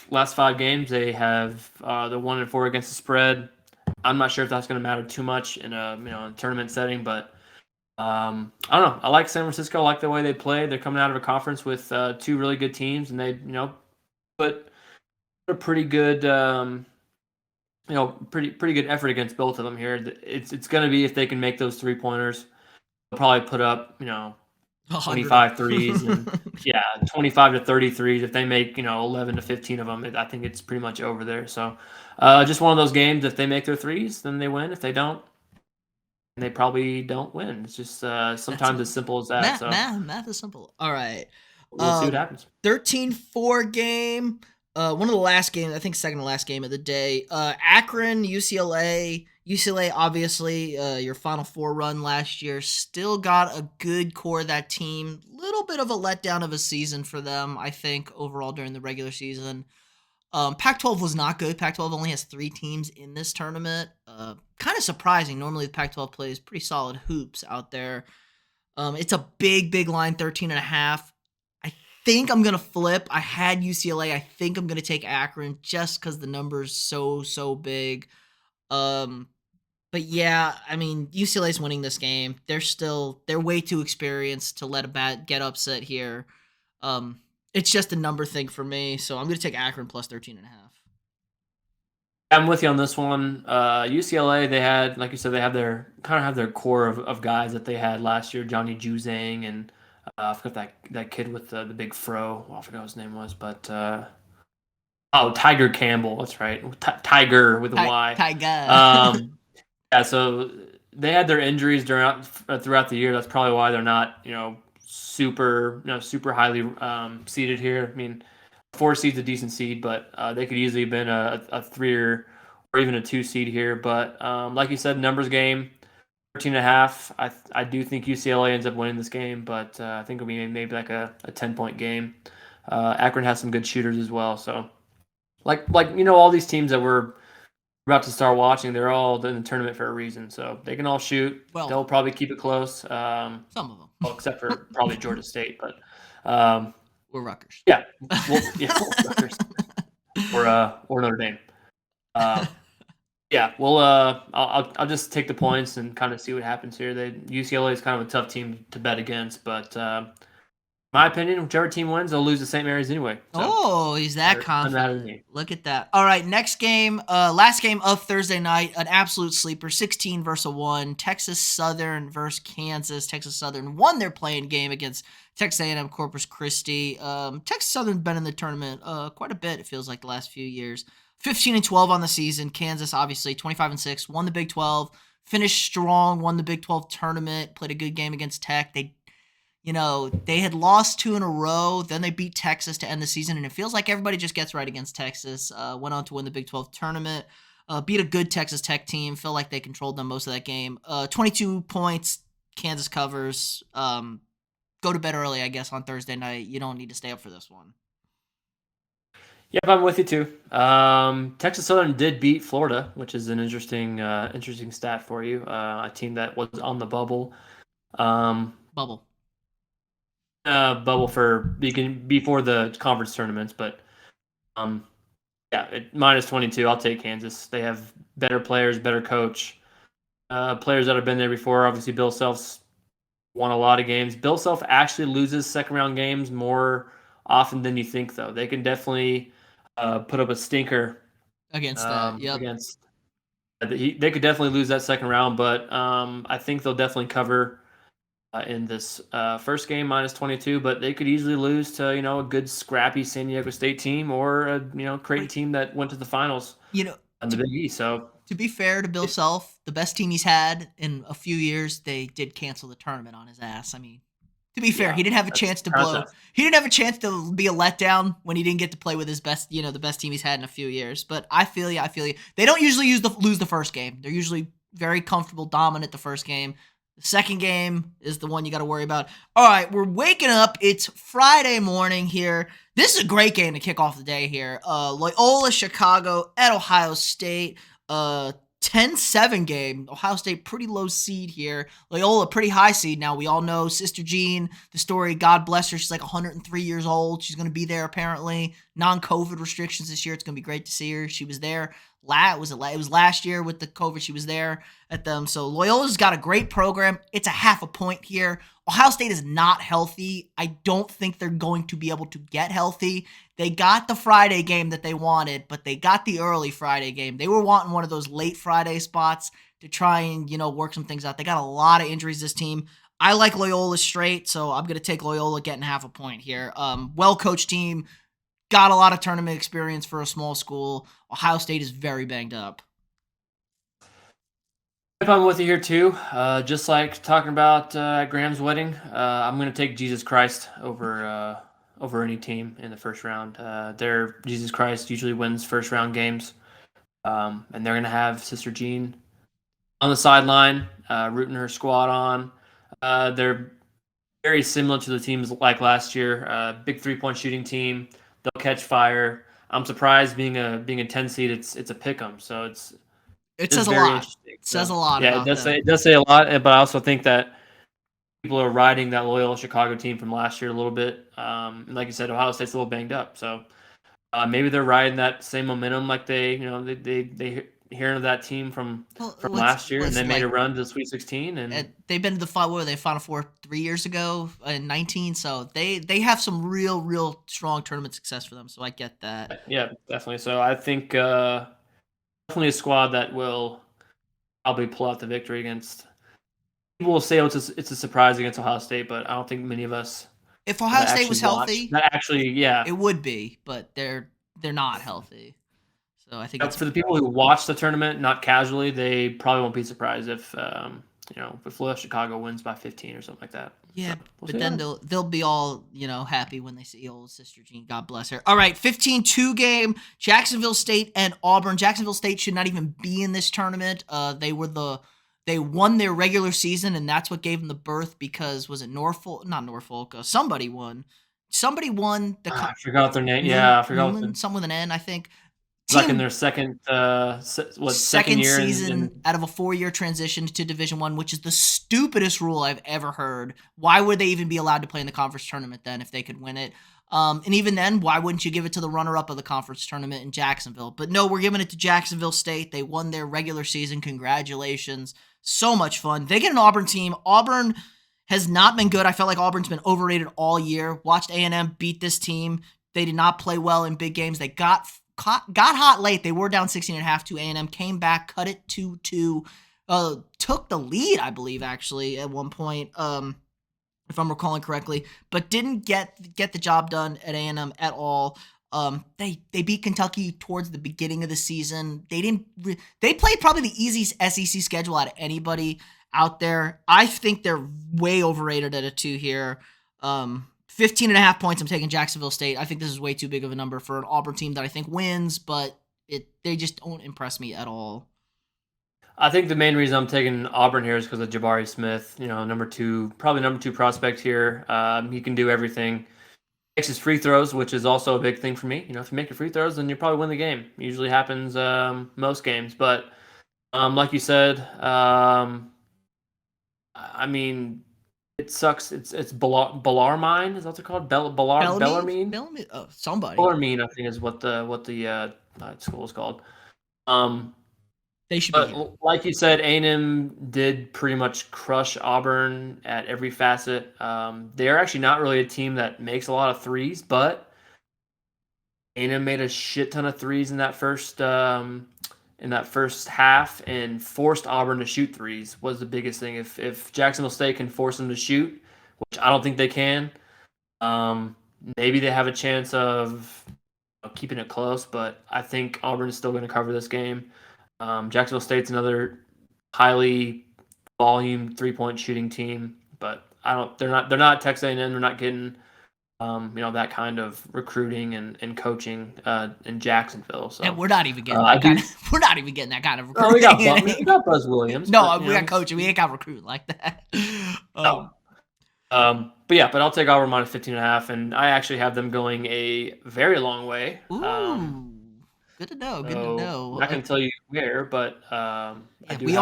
last 5 games they have the 1-4 against the spread. I'm not sure if that's going to matter too much in a tournament setting, but I don't know. I like San Francisco. I like the way they play. They're coming out of a conference with 2 really good teams, and they put a pretty good pretty good effort against both of them here. It's going to be if they can make those 3-pointers, they'll probably put up 25 threes and 25 to 30 threes. If they make 11 to 15 of them, I think it's pretty much over there. So just one of those games. If they make their threes, then they win. If they don't, they probably don't win. It's just sometimes as simple as that. Math is simple. All right. We'll see what happens. 13-4 game. One of the last games, I think second to last game of the day. Akron, UCLA. UCLA, obviously, your Final Four run last year. Still got a good core of that team. Little bit of a letdown of a season for them, I think, overall during the regular season. Pac-12 was not good. Pac-12 only has 3 teams in this tournament. Kind of surprising. Normally, the Pac-12 plays pretty solid hoops out there. It's a big line, 13.5. I think I'm going to flip. I had UCLA. I think I'm going to take Akron just because the number's so big. But yeah, I mean, UCLA's winning this game. They're way too experienced to let a get upset here. It's just a number thing for me, so I'm going to take Akron plus 13.5. I'm with you on this one. UCLA, they had, like you said, they have their core of guys that they had last year. Johnny Juzang and I forgot that kid with the big fro. Well, I forgot what his name was, but Tiger Campbell. That's right, Tiger with a Y. Tiger. Yeah, so they had their injuries throughout the year. That's probably why they're not super highly seeded here. I mean, 4 seed's a decent seed, but they could easily have been a 3 or even a 2 seed here. But like you said, numbers game, 13.5. I do think UCLA ends up winning this game, but I think it'll be maybe like a 10-point game. Akron has some good shooters as well. So like all these teams that we're about to start watching, they're all in the tournament for a reason. So they can all shoot. Well, they'll probably keep it close. Some of them. Well, except for probably Georgia State, but we're Rutgers. Yeah, Rutgers or Notre Dame. I'll just take the points and kind of see what happens here. UCLA is kind of a tough team to bet against, but my opinion, whichever team wins, they'll lose to St. Mary's anyway. So he's that confident. Look at that. All right, next game, last game of Thursday night, an absolute sleeper, 16 versus 1, Texas Southern versus Kansas. Texas Southern won their playing game against Texas A&M Corpus Christi. Texas Southern's been in the tournament quite a bit, it feels like, the last few years. 15-12 on the season. Kansas, obviously, 25-6, won the Big 12, finished strong, won the Big 12 tournament, played a good game against Tech. They had lost 2 in a row, then they beat Texas to end the season, and it feels like everybody just gets right against Texas. Went on to win the Big 12 tournament, beat a good Texas Tech team, felt like they controlled them most of that game. 22 points, Kansas covers. Go to bed early, I guess, on Thursday night. You don't need to stay up for this one. Yep, I'm with you too. Texas Southern did beat Florida, which is an interesting stat for you. A team that was on the bubble. Bubble for before the conference tournaments, but minus 22. I'll take Kansas. They have better players, better coach, players that have been there before. Obviously, Bill Self's won a lot of games. Bill Self actually loses second round games more often than you think, though. They can definitely put up a stinker against that. Yep. against. They could definitely lose that second round, but I think they'll definitely cover in this first game -22. But they could easily lose to a good scrappy San Diego State team or a Creighton team that went to the finals You know, in the Big East. So to be fair to Bill Self, the best team he's had in a few years, they did cancel the tournament on his ass. I mean, to be fair, yeah, he didn't have a that's chance to blow. impressive. He didn't have a chance to be a letdown when he didn't get to play with his best, the best team he's had in a few years. But I feel you. I feel you. They don't usually lose the first game. They're usually very comfortable, dominant the first game. The second game is the one you got to worry about. All right, we're waking up. It's Friday morning here. This is a great game to kick off the day here. Loyola Chicago at Ohio State. 10-7 game. Ohio State pretty low seed here. Loyola pretty high seed now. We all know Sister Jean, the story, God bless her. She's like 103 years old. She's going to be there apparently. Non-COVID restrictions this year. It's going to be great to see her. She was there. It was last year with the COVID. She was there at them. So Loyola's got a great program. It's a half a point here. Ohio State is not healthy. I don't think they're going to be able to get healthy. They got the Friday game that they wanted, but they got the early Friday game. They were wanting one of those late Friday spots to try and, work some things out. They got a lot of injuries, this team. I like Loyola straight, so I'm going to take Loyola getting half a point here. Well-coached team. Got a lot of tournament experience for a small school. Ohio State is very banged up. If I'm with you here too, just like talking about Graham's wedding, I'm going to take Jesus Christ over any team in the first round. Their Jesus Christ usually wins first round games, and they're going to have Sister Jean on the sideline, rooting her squad on. They're very similar to the teams like last year. Big 3-point shooting team. They'll catch fire. I'm surprised being a 10 seed. It's a pick 'em, so It it's says a very lot. interesting. It says a lot Yeah, about them. it does say a lot, but I also think that people are riding that Loyola Chicago team from last year a little bit. And like you said, Ohio State's a little banged up, so maybe they're riding that same momentum, like they hearing of that team from last year, and they made a run to the Sweet 16, and they've been to the Final Four 3 years ago in 19, so they have some real strong tournament success for them. So I get that. yeah, definitely. So I think definitely a squad that will probably pull out the victory against. People will say it's a surprise against Ohio State, but I don't think many of us. If Ohio State was healthy, yeah, it would be, but they're not healthy. So I think for the people who watch the tournament, not casually, they probably won't be surprised if if Loyola Chicago wins by 15 or something like that. Yeah, so but then they'll be all happy when they see old Sister Jean. God bless her. All right, 15-2 game. Jacksonville State and Auburn. Jacksonville State should not even be in this tournament. They won their regular season, and that's what gave them the berth because was it Norfolk? Not Norfolk. Somebody won. Somebody won. I forgot their name. Yeah, I forgot. Something with an N, I think. Like in their second year season out of a 4-year transition to Division I, which is the stupidest rule I've ever heard. Why would they even be allowed to play in the conference tournament then if they could win it? And even then, why wouldn't you give it to the runner-up of the conference tournament in Jacksonville? But no, we're giving it to Jacksonville State. They won their regular season. Congratulations. So much fun. They get an Auburn team. Auburn has not been good. I felt like Auburn's been overrated all year. Watched A&M beat this team. They did not play well in big games. They got hot late. They were down 16.5 to A&M, came back, cut it 2-2, took the lead, I believe, actually, at one point, if I'm recalling correctly, but didn't get the job done at A&M at all. They beat Kentucky towards the beginning of the season. They played probably the easiest SEC schedule out of anybody out there. I think they're way overrated at a 2 here. 15.5 points, I'm taking Jacksonville State. I think this is way too big of a number for an Auburn team that I think wins, but they just don't impress me at all. I think the main reason I'm taking Auburn here is because of Jabari Smith, number 2 prospect here. He can do everything. Makes his free throws, which is also a big thing for me. If you make your free throws, then you probably win the game. It usually happens most games. But like you said, I mean, it sucks. It's Bellarmine. Is that what it's called? Bellarmine? Oh, somebody. Bellarmine, I think, is what the school is called. They should be. Like you said, A&M did pretty much crush Auburn at every facet. They're actually not really a team that makes a lot of threes, but A&M made a shit ton of threes in that first half and forced Auburn to shoot threes was the biggest thing. If Jacksonville State can force them to shoot, which I don't think they can, maybe they have a chance of keeping it close. But I think Auburn is still going to cover this game. Jacksonville State's another highly volume 3-point shooting team, but I don't. They're not Texas A&M. They're not getting that kind of recruiting and coaching in Jacksonville. So And we're not even getting that kind of. We're not even getting that kind of recruiting. We got Buzz Williams. No, but, we got coaching. We ain't got recruiting like that. But I'll take Auburn minus 15.5, and I actually have them going a very long way. Ooh, good to know. Good to know. I'm not going to tell you where, but we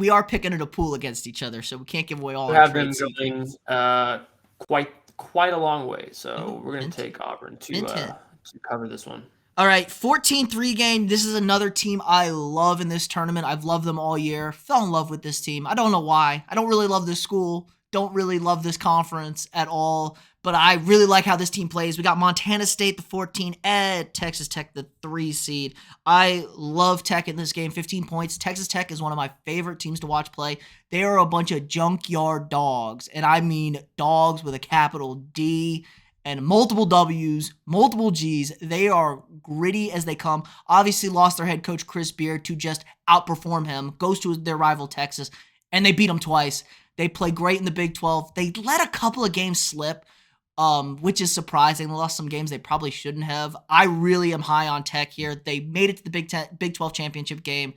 are picking in a pool against each other, so we can't give away all our trade secrets. Quite a long way, so we're going to take Auburn to cover this one. All right, 14-3 game. This is another team I love in this tournament. I've loved them all year. Fell in love with this team. I don't know why. I don't really love this school. Don't really love this conference at all, but I really like how this team plays. We got Montana State, the 14, at Texas Tech, the 3 seed. I love Tech in this game, 15 points. Texas Tech is one of my favorite teams to watch play. They are a bunch of junkyard dogs, and I mean dogs with a capital D and multiple W's, multiple G's. They are gritty as they come. Obviously lost their head coach Chris Beard to just outperform him. Goes to their rival Texas, and they beat them twice. They play great in the Big 12. They let a couple of games slip, which is surprising. They lost some games they probably shouldn't have. I really am high on Tech here. They made it to the Big 12 championship game.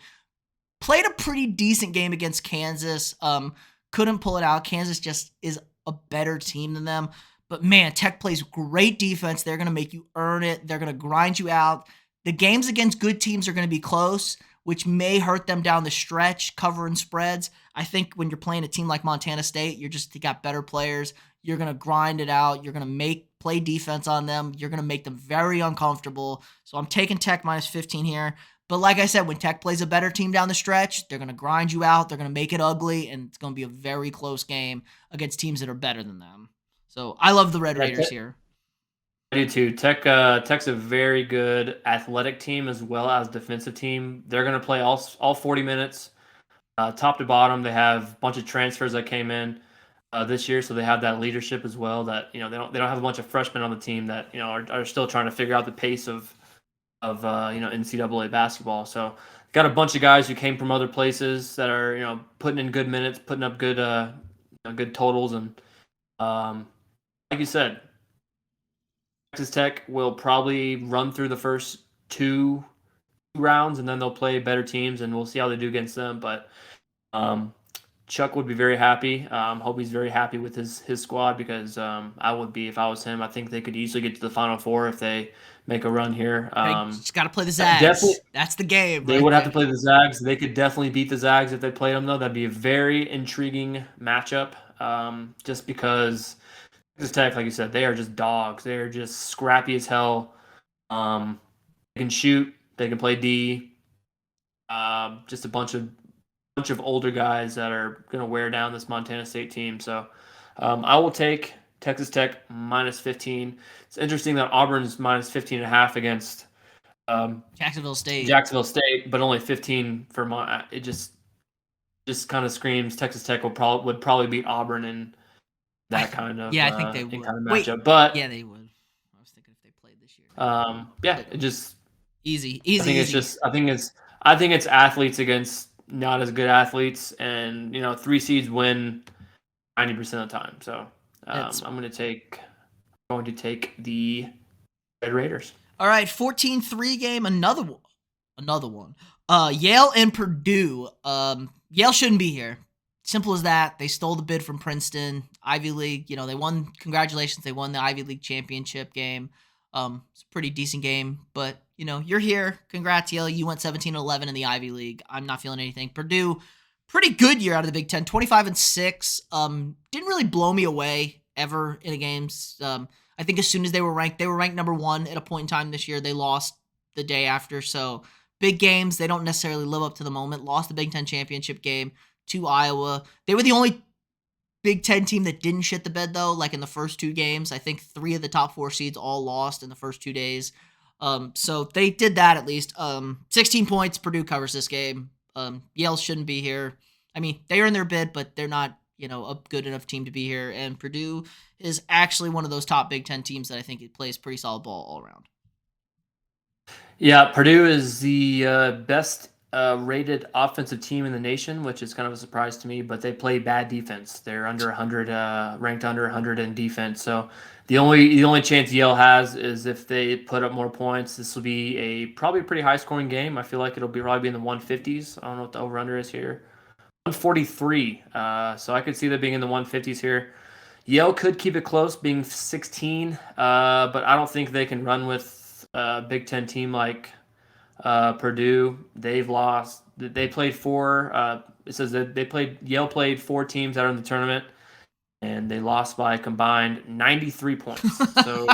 Played a pretty decent game against Kansas. Couldn't pull it out. Kansas just is a better team than them. But man, Tech plays great defense. They're going to make you earn it. They're going to grind you out. The games against good teams are going to be close, which may hurt them down the stretch, covering spreads. I think when you're playing a team like Montana State, you got better players. You're going to grind it out. You're going to play defense on them. You're going to make them very uncomfortable. So I'm taking Tech minus 15 here. But like I said, when Tech plays a better team down the stretch, they're going to grind you out. They're going to make it ugly, and it's going to be a very close game against teams that are better than them. So I love the Red Raiders here. I do too. Tech's a very good athletic team as well as defensive team. They're going to play all 40 minutes, top to bottom. They have a bunch of transfers that came in this year, so they have that leadership as well. That they don't have a bunch of freshmen on the team that are still trying to figure out the pace of NCAA basketball. So got a bunch of guys who came from other places that are putting in good minutes, putting up good good totals, and like you said, Texas Tech will probably run through the first two rounds, and then they'll play better teams, and we'll see how they do against them. But Chuck would be very happy. Hope he's very happy with his squad, because I would be if I was him. I think they could easily get to the Final Four if they make a run here. Just got to play the Zags. That's the game. They would have to play the Zags. They could definitely beat the Zags if they played them, though. That'd be a very intriguing matchup, just because Texas Tech, like you said, they are just dogs. They are just scrappy as hell. They can shoot. They can play D. Just a bunch of older guys that are going to wear down this Montana State team. So I will take Texas Tech minus 15. It's interesting that Auburn's minus 15.5 against Jacksonville State, but only 15 for Vermont. It just kind of screams Texas Tech would probably beat Auburn in that kind of I think they would. Kind of matchup. But yeah, they would. I was thinking if they played this year. It just easy. I think it's athletes against not as good athletes, and 3 seeds win 90% of the time. So I'm going to take the Red Raiders. All right, 14-3 game, another one. Yale and Purdue. Yale shouldn't be here. Simple as that. They stole the bid from Princeton, Ivy League. They won. Congratulations, they won the Ivy League championship game. It's a pretty decent game, but you're here. Congrats, Yale. You went 17-11 in the Ivy League. I'm not feeling anything. Purdue, pretty good year out of the Big Ten, 25-6. Didn't really blow me away ever in a game. I think as soon as they were ranked number 1 at a point in time this year. They lost the day after. So big games, they don't necessarily live up to the moment. Lost the Big Ten championship game to Iowa. They were the only Big Ten team that didn't shit the bed, though, like in the first 2 games. I think 3 of the top 4 seeds all lost in the first 2 days. So they did that at least. 16 points. Purdue covers this game. Yale shouldn't be here. I mean, they are in their bid, but they're not, a good enough team to be here. And Purdue is actually one of those top Big Ten teams that I think it plays pretty solid ball all around. Yeah, Purdue is the best rated offensive team in the nation, which is kind of a surprise to me. But they play bad defense. They're under 100, ranked under 100 in defense. So the only chance Yale has is if they put up more points. This will be probably a pretty high scoring game. I feel like it'll probably be in the 150s. I don't know what the over under is here. 143. So I could see that being in the 150s here. Yale could keep it close, being 16, but I don't think they can run with a Big Ten team like Purdue. They've lost. They played four. It says that Yale played four teams that are in the tournament, and they lost by a combined 93 points. So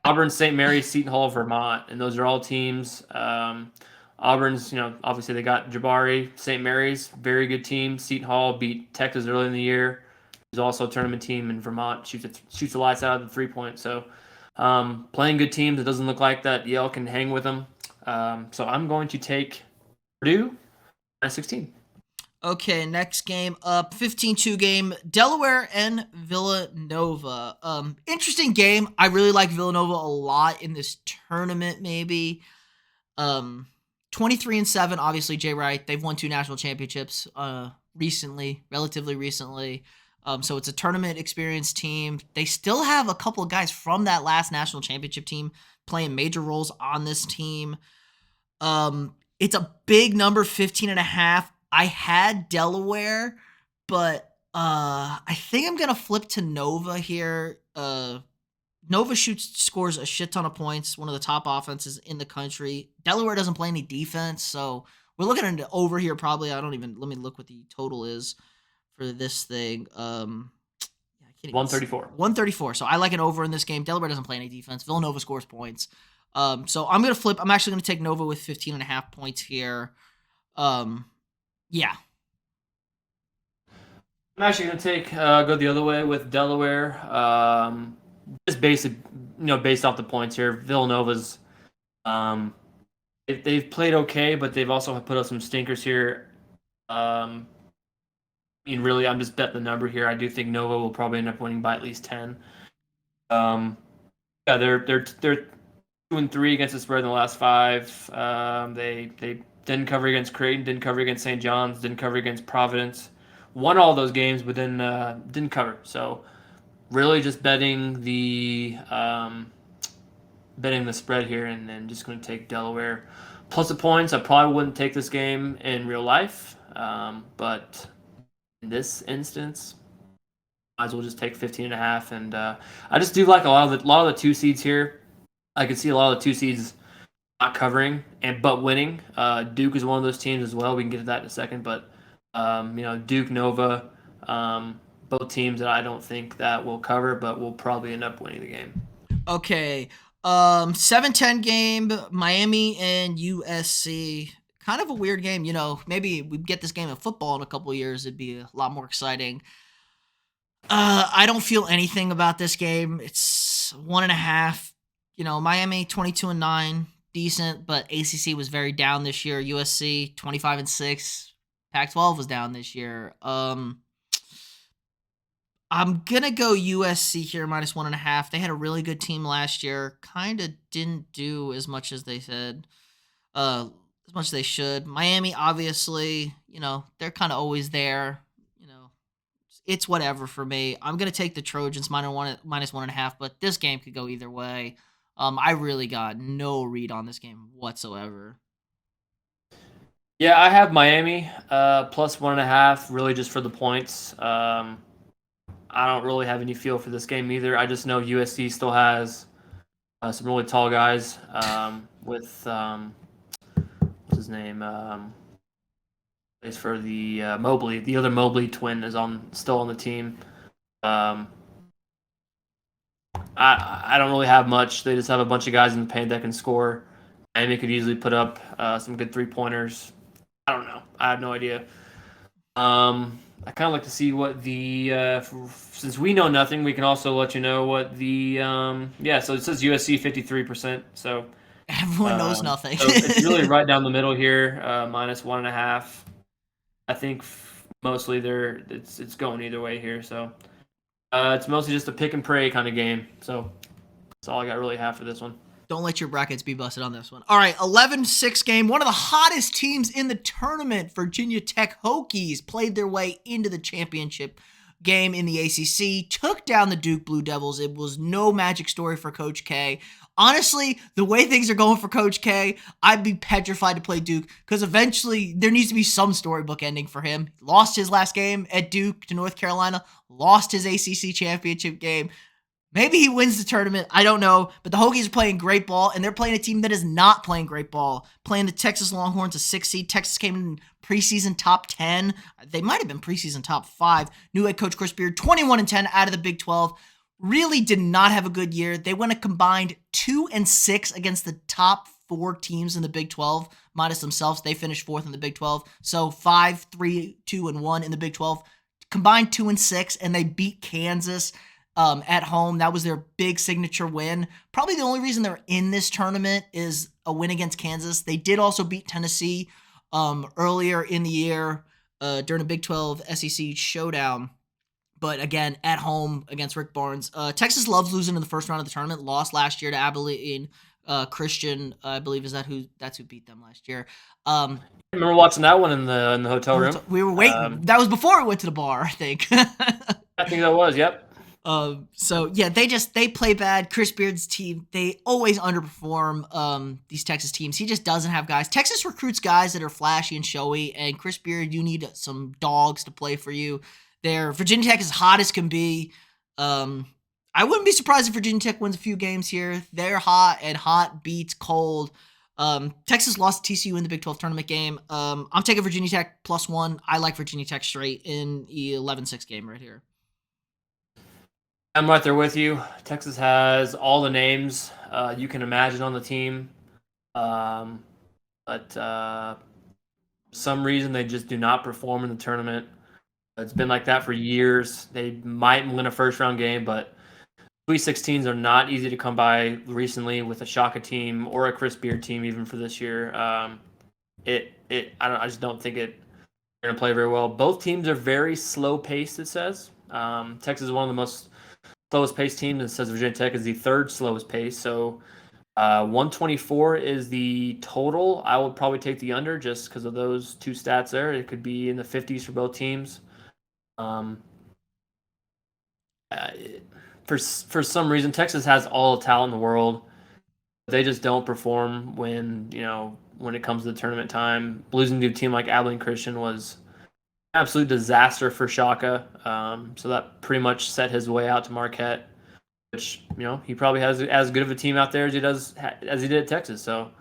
Auburn, St. Mary's, Seton Hall, Vermont, and those are all teams. Auburn's, obviously they got Jabari. St. Mary's, very good team. Seton Hall beat Texas early in the year. There's also a tournament team in Vermont, shoots the lights out of the 3-point. So playing good teams, it doesn't look like that Yale can hang with them. So I'm going to take Purdue at 16. Okay, next game up, 15-2 game, Delaware and Villanova. Interesting game. I really like Villanova a lot in this tournament, maybe. 23-7, obviously, Jay Wright. They've won 2 national championships relatively recently. So it's a tournament experienced team. They still have a couple of guys from that last national championship team playing major roles on this team. It's a big number, 15.5. I had Delaware, but I think I'm going to flip to Nova here. Nova scores a shit ton of points, one of the top offenses in the country. Delaware doesn't play any defense, so we're looking at over here probably. Let me look what the total is for this thing. I can't 134. 134. So I like an over in this game. Delaware doesn't play any defense. Villanova scores points. So I'm going to flip. I'm actually going to take Nova with 15.5 points here. Yeah. I'm actually going to go the other way with Delaware. Just based off the points here. Villanova's, they've played okay, but they've also put up some stinkers here. Really, I'm just betting the number here. I do think Nova will probably end up winning by at least 10. They're 2-3 against the spread in the last 5. They didn't cover against Creighton, didn't cover against St. John's, didn't cover against Providence. Won all those games, but then didn't cover. So really just betting the spread here, and then just going to take Delaware plus the points. I probably wouldn't take this game in real life, but in this instance, might as well just take 15.5. And I just do like a lot of the 2 seeds here. I could see a lot of the 2 seeds not covering but winning. Duke is one of those teams as well. We can get to that in a second, but Duke, Nova, both teams that I don't think that will cover, but will probably end up winning the game. Okay. 7-10 game, Miami and USC. Kind of a weird game. Maybe we get this game in football in a couple of years. It'd be a lot more exciting. I don't feel anything about this game. It's 1.5. Miami 22-9, decent, but ACC was very down this year. USC 25-6. Pac-12 was down this year. I'm gonna go USC here minus 1.5. They had a really good team last year. Kind of didn't do as much as they said, as much as they should. Miami, obviously, they're kind of always there. It's whatever for me. I'm gonna take the Trojans minus 1.5, but this game could go either way. I really got no read on this game whatsoever. Yeah, I have Miami plus 1.5, really just for the points. I don't really have any feel for this game either. I just know USC still has some really tall guys with what's his name? Plays for the Mobley. The other Mobley twin is still on the team. I don't really have much. They just have a bunch of guys in the paint that can score. Miami could easily put up some good 3-pointers. I don't know. I have no idea. I kind of like to see what the since we know nothing, we can also let you know what the so it says USC 53%. So Everyone knows nothing. So it's really right down the middle here, -1.5. I think mostly it's going either way here. So it's mostly just a pick and pray kind of game. So that's all I got really have for this one. Don't let your brackets be busted on this one. All right, 11-6 game. One of the hottest teams in the tournament, Virginia Tech Hokies, played their way into the championship game in the ACC, took down the Duke Blue Devils. It was no magic story for Coach K. Honestly, the way things are going for Coach K, I'd be petrified to play Duke because eventually there needs to be some storybook ending for him. Lost his last game at Duke to North Carolina, lost his ACC championship game. Maybe he wins the tournament. I don't know. But the Hokies are playing great ball, and they're playing a team that is not playing great ball. Playing the Texas Longhorns, a 6 seed. Texas came in preseason top 10. They might have been preseason top 5. New head coach Chris Beard, 21-10 out of the Big 12. Really did not have a good year. They went a combined 2-6 against the top 4 teams in the Big 12, minus themselves. They finished 4th in the Big 12. So 5-3-2-1 in the Big 12. Combined 2-6, and they beat Kansas at home. That was their big signature win. Probably the only reason they're in this tournament is a win against Kansas. They did also beat Tennessee earlier in the year during a Big 12 SEC showdown. But again, at home against Rick Barnes. Texas loves losing in the first round of the tournament. Lost last year to Abilene Christian, I believe that's who beat them last year. I remember watching that one in the hotel room. We were waiting. That was before we went to the bar, I think. I think that was, yep. So yeah, they play bad. Chris Beard's team, they always underperform these Texas teams. He just doesn't have guys. Texas recruits guys that are flashy and showy, and Chris Beard, you need some dogs to play for you. Virginia Tech is hot as can be. I wouldn't be surprised if Virginia Tech wins a few games here. They're hot, and hot beats cold. Texas lost to TCU in the Big 12 tournament game. I'm taking Virginia Tech +1. I like Virginia Tech straight in the 11-6 game right here. I'm right there with you. Texas has all the names you can imagine on the team. But for some reason, they just do not perform in the tournament. It's been like that for years. They might win a first-round game, but Sweet 16s are not easy to come by recently with a Shaka team or a Chris Beard team even for this year. I just don't think they're going to play very well. Both teams are very slow-paced, it says. Texas is one of the most slowest paced team, and it says Virginia Tech is the 3rd slowest pace. So 124 is the total. I would probably take the under just because of those two stats there. It could be in the 50s for both teams. For some reason, Texas has all the talent in the world. They just don't perform when it comes to the tournament time. Losing to a team like Abilene Christian was an absolute disaster for Shaka. So that pretty much set his way out to Marquette, which he probably has as good of a team out there as he did at Texas. So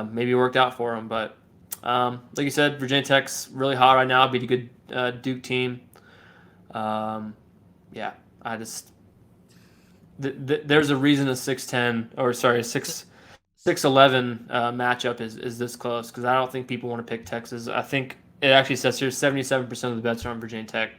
maybe it worked out for him. But like you said, Virginia Tech's really hot right now. Beat a good Duke team. I just there's a reason a 6'11 matchup is this close, because I don't think people want to pick Texas. I think it actually says here 77% of the bets are on Virginia Tech.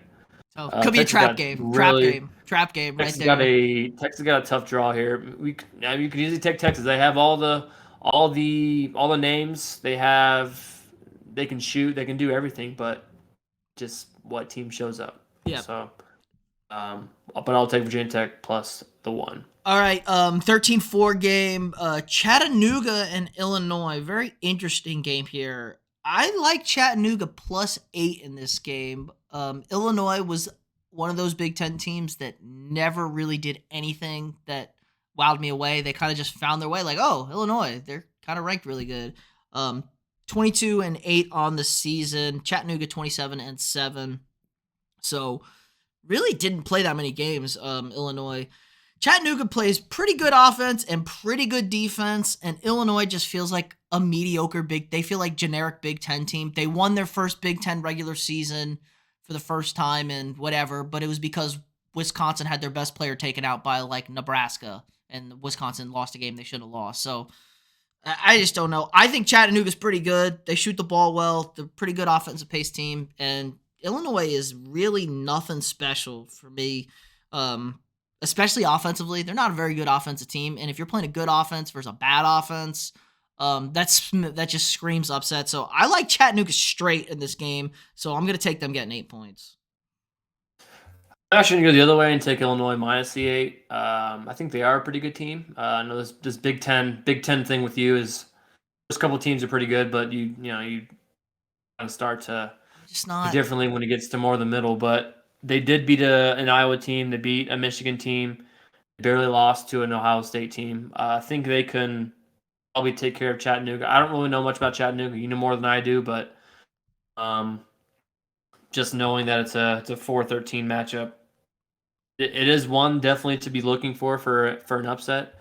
Oh, could be a trap game. Trap game right there. Texas got a tough draw here. You could easily take Texas. They have all the names. They can shoot. They can do everything, but just what team shows up. Yeah. So, but I'll take Virginia Tech plus the 1. All right, 13-4 game. Chattanooga and Illinois. Very interesting game here. I like Chattanooga +8 in this game. Illinois was one of those Big Ten teams that never really did anything that wowed me away. They kind of just found their way. Like, oh, Illinois, they're kind of ranked really good. 22-8 on the season. Chattanooga 27-7. So really didn't play that many games. Illinois. Chattanooga plays pretty good offense and pretty good defense, and Illinois just feels like a mediocre they feel like generic Big Ten team. They won their first Big Ten regular season for the first time and whatever, but it was because Wisconsin had their best player taken out by like Nebraska, and Wisconsin lost a game they should have lost. So I just don't know. I think Chattanooga's pretty good. They shoot the ball well. They're a pretty good offensive pace team, and Illinois is really nothing special for me. Especially offensively. They're not a very good offensive team. And if you're playing a good offense versus a bad offense, That just screams upset. So I like Chattanooga straight in this game. So I'm gonna take them getting 8 points. I'm actually going to go the other way and take Illinois minus the 8. I think they are a pretty good team. I know this Big Ten thing with you is first couple teams are pretty good, but you kind of start to Just not. differently when it gets to more of the middle. But they did beat an Iowa team. They beat a Michigan team. They barely lost to an Ohio State team. I think they can probably take care of Chattanooga. I don't really know much about Chattanooga. You know more than I do, but just knowing that it's a 4-13 matchup, it is one definitely to be looking for an upset.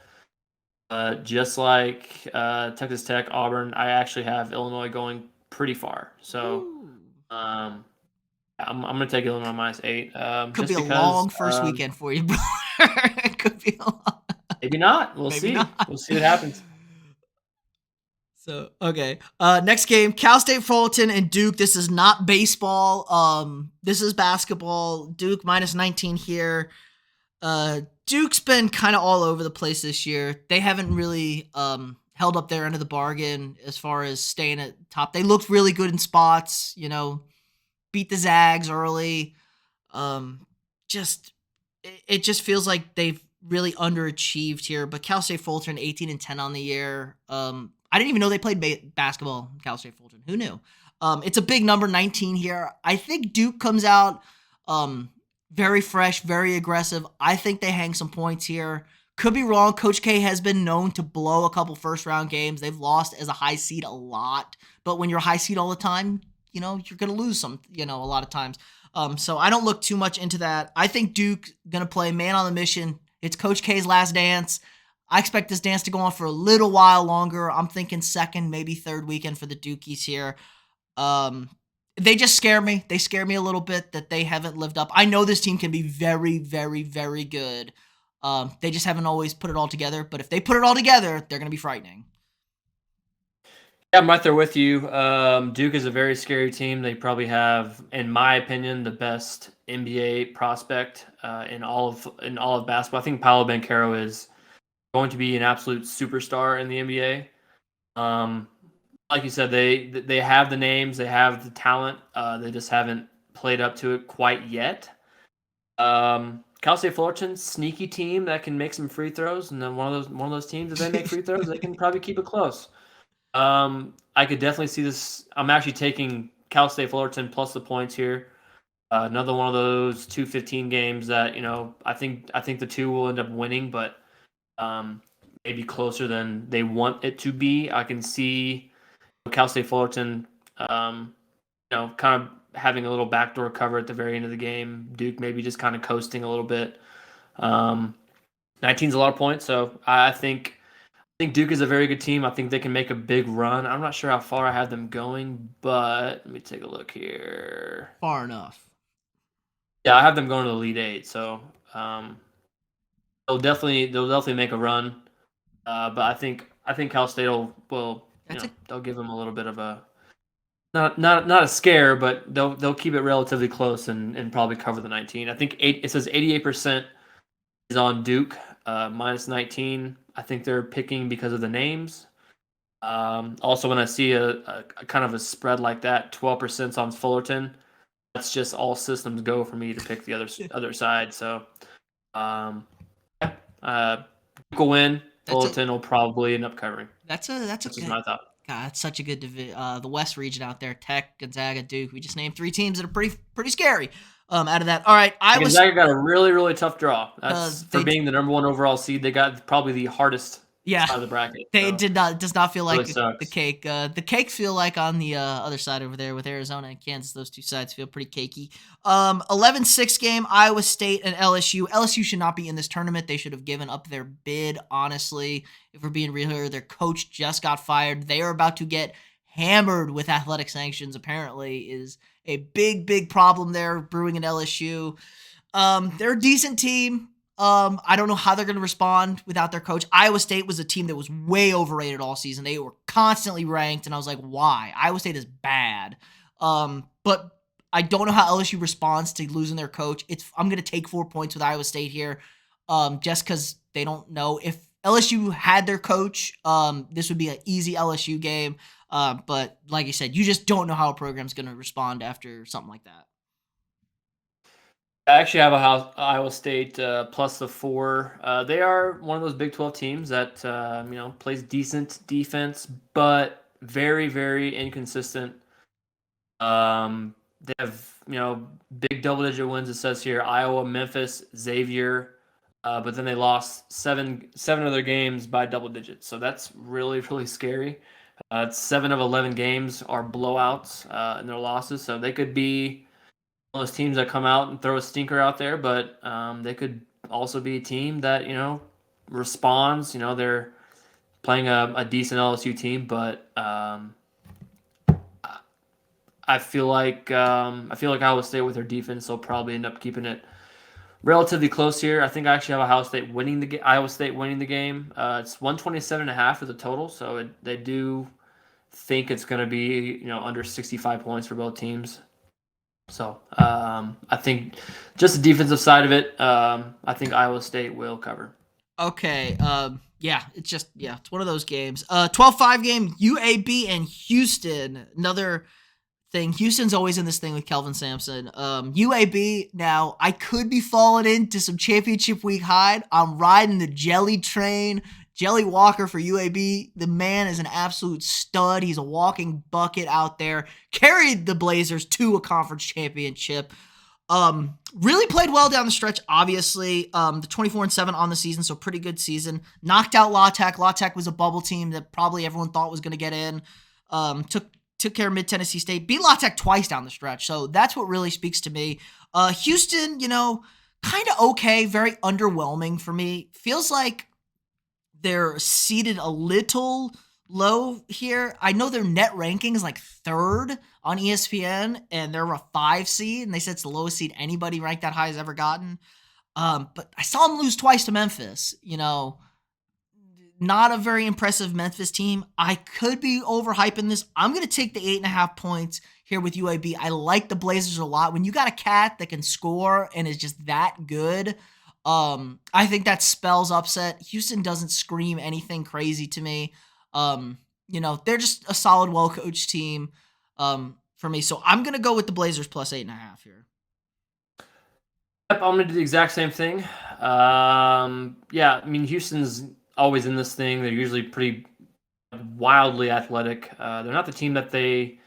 Just like Texas Tech, Auburn, I actually have Illinois going pretty far. So I'm going to take Illinois minus 8. Could just be a because, long first weekend for you, brother. It could be a long. Maybe not. We'll see. Not. We'll see what happens. So, okay. Next game, Cal State Fullerton and Duke. This is not baseball. This is basketball. Duke minus 19 here. Duke's been kind of all over the place this year. They haven't really held up their end of the bargain as far as staying at top. They looked really good in spots, beat the Zags early. It just feels like they've really underachieved here. But Cal State Fullerton 18-10 on the year. I didn't even know they played basketball. Cal State Fullerton. Who knew? It's a big number, 19 here. I think Duke comes out very fresh, very aggressive. I think they hang some points here. Could be wrong. Coach K has been known to blow a couple first-round games. They've lost as a high seed a lot. But when you're a high seed all the time, you're going to lose some, a lot of times. So I don't look too much into that. I think Duke going to play man on the mission. It's Coach K's last dance. I expect this dance to go on for a little while longer. I'm thinking second, maybe third weekend for the Dukies here. They just scare me. They scare me a little bit that they haven't lived up. I know this team can be very, very, very good. They just haven't always put it all together. But if they put it all together, they're going to be frightening. Yeah, I'm right there with you. Duke is a very scary team. They probably have, in my opinion, the best NBA prospect in all of basketball. I think Paolo Banchero is going to be an absolute superstar in the NBA. Like you said, they have the names, they have the talent. They just haven't played up to it quite yet. Cal State Fullerton, sneaky team that can make some free throws, and then one of those teams, if they make free throws, they can probably keep it close. I could definitely see this. I'm actually taking Cal State Fullerton plus the points here. Another one of those 2-15 games that I think the two will end up winning, but maybe closer than they want it to be. I can see Cal State Fullerton, kind of having a little backdoor cover at the very end of the game. Duke maybe just kind of coasting a little bit. 19's a lot of points, so I think Duke is a very good team. I think they can make a big run. I'm not sure how far I have them going, but let me take a look here. Far enough. Yeah, I have them going to the Elite Eight, so they'll definitely make a run. But I think Cal State will they'll give them a little bit of a not a scare, but they'll keep it relatively close and probably cover the 19. I think it says 88% is on Duke, minus 19. I think they're picking because of the names. Also, when I see a kind of a spread like that, 12% is on Fullerton. That's just all systems go for me to pick the other side. So, Duke will win. Fullerton will probably end up covering. That's good, my thought. God, that's such a good the West region out there. Tech, Gonzaga, Duke. We just named three teams that are pretty scary. Out of that, all right. Gonzaga got a really, really tough draw. That's for being the number one overall seed. They got probably the hardest side of the bracket. Does not feel like really the cake. The cakes feel like on the other side over there with Arizona and Kansas. Those two sides feel pretty cakey. 11-6 game, Iowa State and LSU. LSU should not be in this tournament. They should have given up their bid, honestly. If we're being real here, their coach just got fired. They are about to get hammered with athletic sanctions, apparently, is a big problem there brewing in LSU. They're a decent team. I don't know how they're going to respond without their coach. Iowa State was a team that was way overrated all season. They were constantly ranked, and I was like, why? Iowa State is bad. But I don't know how LSU responds to losing their coach. I'm going to take 4 points with Iowa State here, just because they don't know if LSU had their coach. This would be an easy LSU game. But like you said, you just don't know how a program's going to respond after something like that. I actually have Iowa State plus the 4. They are one of those Big 12 teams that plays decent defense, but very, very inconsistent. They have big double-digit wins. It says here Iowa, Memphis, Xavier, but then they lost seven of their games by double digits. So that's really, really scary. 7 of 11 games are blowouts in their losses, so they could be those teams that come out and throw a stinker out there, but they could also be a team that responds. They're playing a decent LSU team, but I feel like Iowa State with their defense will probably end up keeping it relatively close here. I think I actually have Iowa State winning the game. It's 127.5 as a total, so they do think it's going to be under 65 points for both teams. So I think just the defensive side of it, I think Iowa State will cover. Okay. It's one of those games. 12-5 game, UAB and Houston. Another thing. Houston's always in this thing with Kelvin Sampson. UAB, now, I could be falling into some championship week hide. I'm riding the jelly train. Jelly Walker for UAB. The man is an absolute stud. He's a walking bucket out there. Carried the Blazers to a conference championship. Really played well down the stretch, obviously. The 24-7 on the season, so pretty good season. Knocked out La Tech. La Tech was a bubble team that probably everyone thought was going to get in. Took care of Mid-Tennessee State. Beat La Tech twice down the stretch, so that's what really speaks to me. Houston, kind of okay. Very underwhelming for me. Feels like they're seated a little low here. I know their net ranking is like 3rd on ESPN, and they're a 5 seed, and they said it's the lowest seed anybody ranked that high has ever gotten. But I saw them lose twice to Memphis. Not a very impressive Memphis team. I could be overhyping this. I'm going to take the 8.5 points here with UAB. I like the Blazers a lot. When you got a cat that can score and is just that good, I think that spells upset. Houston doesn't scream anything crazy to me. They're just a solid, well-coached team for me. So I'm going to go with the Blazers plus 8.5 here. Yep, I'm going to do the exact same thing. Houston's always in this thing. They're usually pretty wildly athletic. They're not the team that they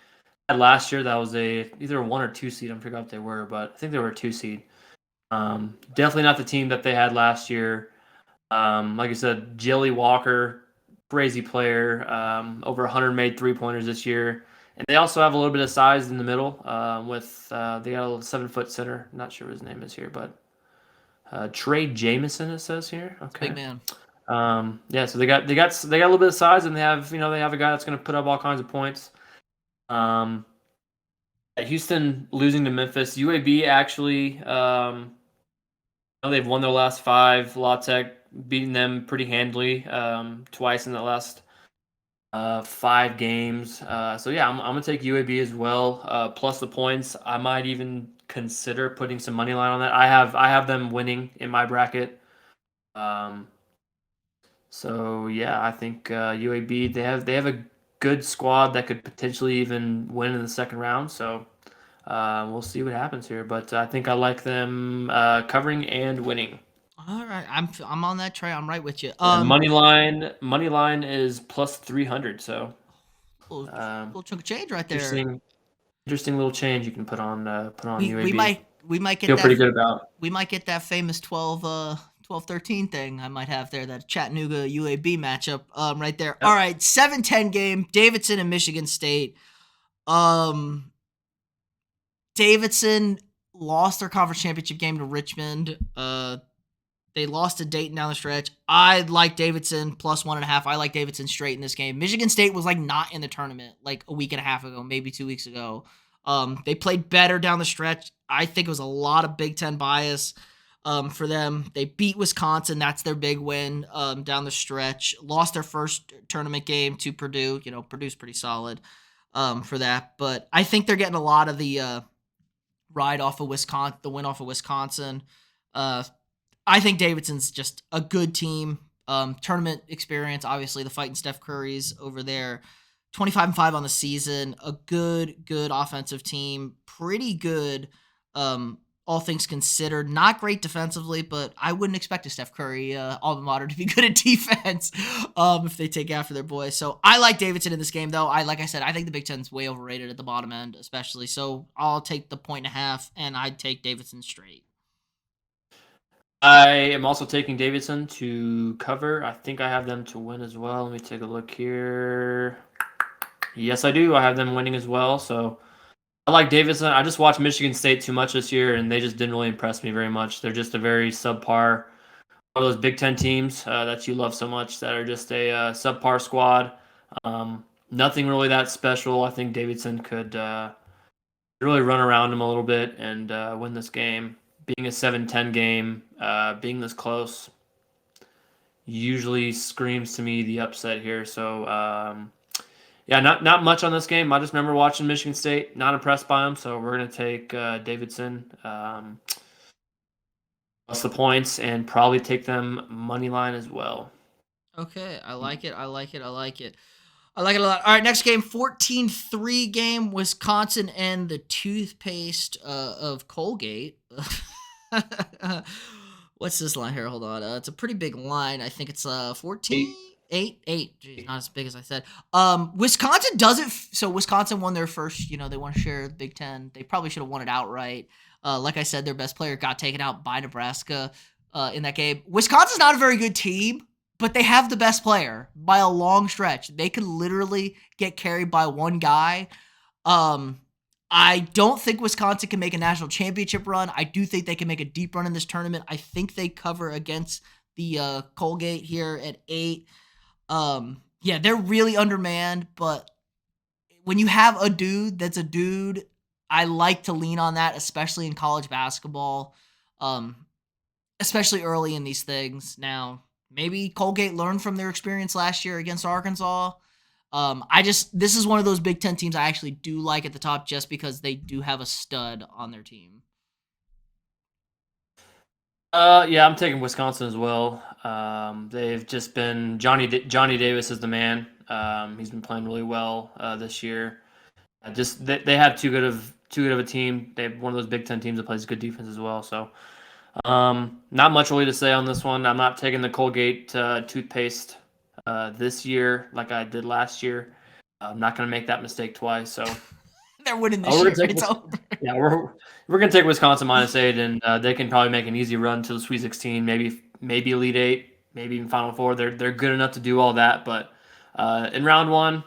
had last year. That was either a 1 or 2 seed. I forgot what they were, but I think they were a 2 seed. Definitely not the team that they had last year. Like I said, Jelly Walker, crazy player, over 100 made 3-pointers this year. And they also have a little bit of size in the middle they got a 7-foot center. Not sure what his name is here, but Trey Jamison, it says here. Okay. Big man. So they got a little bit of size, and they have a guy that's going to put up all kinds of points. Houston losing to Memphis. UAB actually, they've won their last 5. La Tech beating them pretty handily twice in the last 5 games. I'm gonna take UAB as well. Plus the points. I might even consider putting some money line on that. I have them winning in my bracket. I think UAB they have a good squad that could potentially even win in the second round. So we'll see what happens here. But I think I like them covering and winning. All right, I'm on that train. I'm right with you. Money line is plus 300. So little chunk of change right there. Interesting little change you can put on UAB. We might get feel that, pretty good about. We might get that famous 12-13 thing I might have there, that Chattanooga UAB matchup right there. Yep. All right, 7-10 game, Davidson and Michigan State. Davidson lost their conference championship game to Richmond. They lost to Dayton down the stretch. I like Davidson plus 1.5. I like Davidson straight in this game. Michigan State was like not in the tournament like a week and a half ago, maybe 2 weeks ago. They played better down the stretch. I think it was a lot of Big Ten bias for them. They beat Wisconsin. That's their big win down the stretch. Lost their first tournament game to Purdue. Purdue's pretty solid for that. But I think they're getting a lot of the ride off of Wisconsin, the win off of Wisconsin. I think Davidson's just a good team. Tournament experience, obviously the fighting Steph Curry's over there. 25-5 on the season, a good offensive team, pretty good, all things considered. Not great defensively, but I wouldn't expect a Steph Curry alma mater to be good at defense if they take after their boys. So I like Davidson in this game, though. Like I said, I think the Big Ten's way overrated at the bottom end, especially. So I'll take the 1.5, and I'd take Davidson straight. I am also taking Davidson to cover. I think I have them to win as well. Let me take a look here. Yes, I do. I have them winning as well. So I like Davidson. I just watched Michigan State too much this year, and they just didn't really impress me very much. They're just a very subpar, one of those Big Ten teams that you love so much that are just a subpar squad. Nothing really that special. I think Davidson could really run around them a little bit and win this game. Being a 7-10 game, being this close, usually screams to me the upset here. So, yeah, not much on this game. I just remember watching Michigan State, not impressed by them. So we're going to take Davidson plus the points and probably take them money line as well. Okay, I like it. I like it. I like it. I like it a lot. All right, next game, 14-3 game, Wisconsin and the toothpaste of Colgate. What's this line here? Hold on. It's a pretty big line. I think it's 14. 8. Jeez, not as big as I said. Wisconsin doesn't. So Wisconsin won their first. They want to share the Big Ten. They probably should have won it outright. Like I said, their best player got taken out by Nebraska in that game. Wisconsin's not a very good team, but they have the best player by a long stretch. They could literally get carried by one guy. I don't think Wisconsin can make a national championship run. I do think they can make a deep run in this tournament. I think they cover against the Colgate here at 8. Yeah, they're really undermanned, but when you have a dude that's a dude, I like to lean on that, especially in college basketball, especially early in these things. Now, maybe Colgate learned from their experience last year against Arkansas. This is one of those Big Ten teams I actually do like at the top just because they do have a stud on their team. Yeah, I'm taking Wisconsin as well. They've just been Johnny Davis is the man. He's been playing really well this year. They have too good of a team. They have one of those Big Ten teams that plays good defense as well. So, not much really to say on this one. I'm not taking the Colgate toothpaste this year like I did last year. I'm not going to make that mistake twice. So they're winning this year. It's over. Yeah, we're going to take Wisconsin -8, and they can probably make an easy run to the Sweet 16, maybe Elite 8, maybe even Final Four. They're good enough to do all that, but in round one,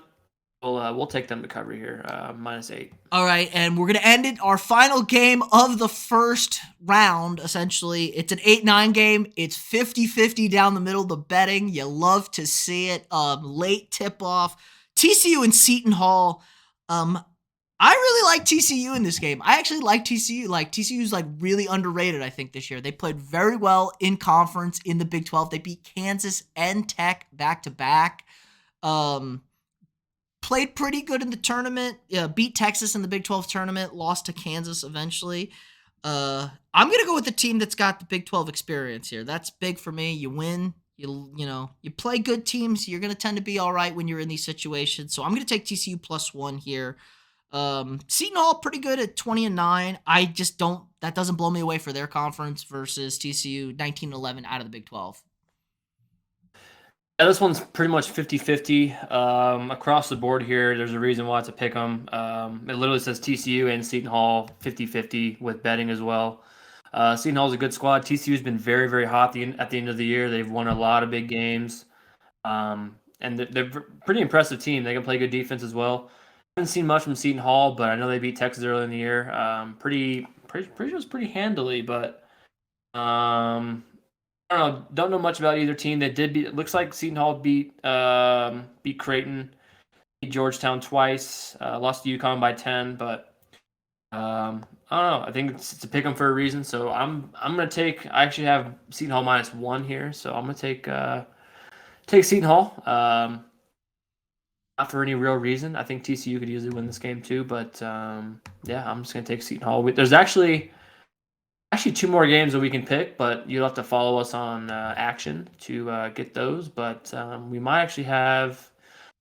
we'll take them to cover here, -8. All right, and we're going to end it. Our final game of the first round, essentially. It's an 8-9 game. It's 50-50 down the middle, the betting. You love to see it. Late tip-off. TCU and Seton Hall. I really like TCU in this game. I actually like TCU. TCU's really underrated, I think, this year. They played very well in conference in the Big 12. They beat Kansas and Tech back-to-back. Played pretty good in the tournament. Beat Texas in the Big 12 tournament. Lost to Kansas eventually. I'm going to go with the team that's got the Big 12 experience here. That's big for me. You win. You play good teams. You're going to tend to be all right when you're in these situations. So I'm going to take TCU +1 here. Seton Hall pretty good at 20-9. That doesn't blow me away for their conference versus TCU 19-11 out of the Big 12. Yeah, this one's pretty much 50-50 across the board here. There's a reason why it's a pick 'em. It literally says TCU and Seton Hall 50-50 with betting as well. Seton Hall's a good squad. TCU's been very, very hot at the end of the year. They've won a lot of big games, and they're a pretty impressive team. They can play good defense as well. Haven't seen much from Seton Hall, but I know they beat Texas early in the year. Pretty handily, but I don't know much about either team. They did beat. It looks like Seton Hall beat Creighton, beat Georgetown twice, lost to UConn by 10. But I don't know. I think it's a pick 'em for a reason. So I'm gonna take. I actually have Seton Hall -1 here, so I'm gonna take Seton Hall. Not for any real reason. I think TCU could easily win this game too, but yeah, I'm just gonna take Seton Hall. There's actually actually 2 more games that we can pick, but you'll have to follow us on Action to get those. But we might actually have.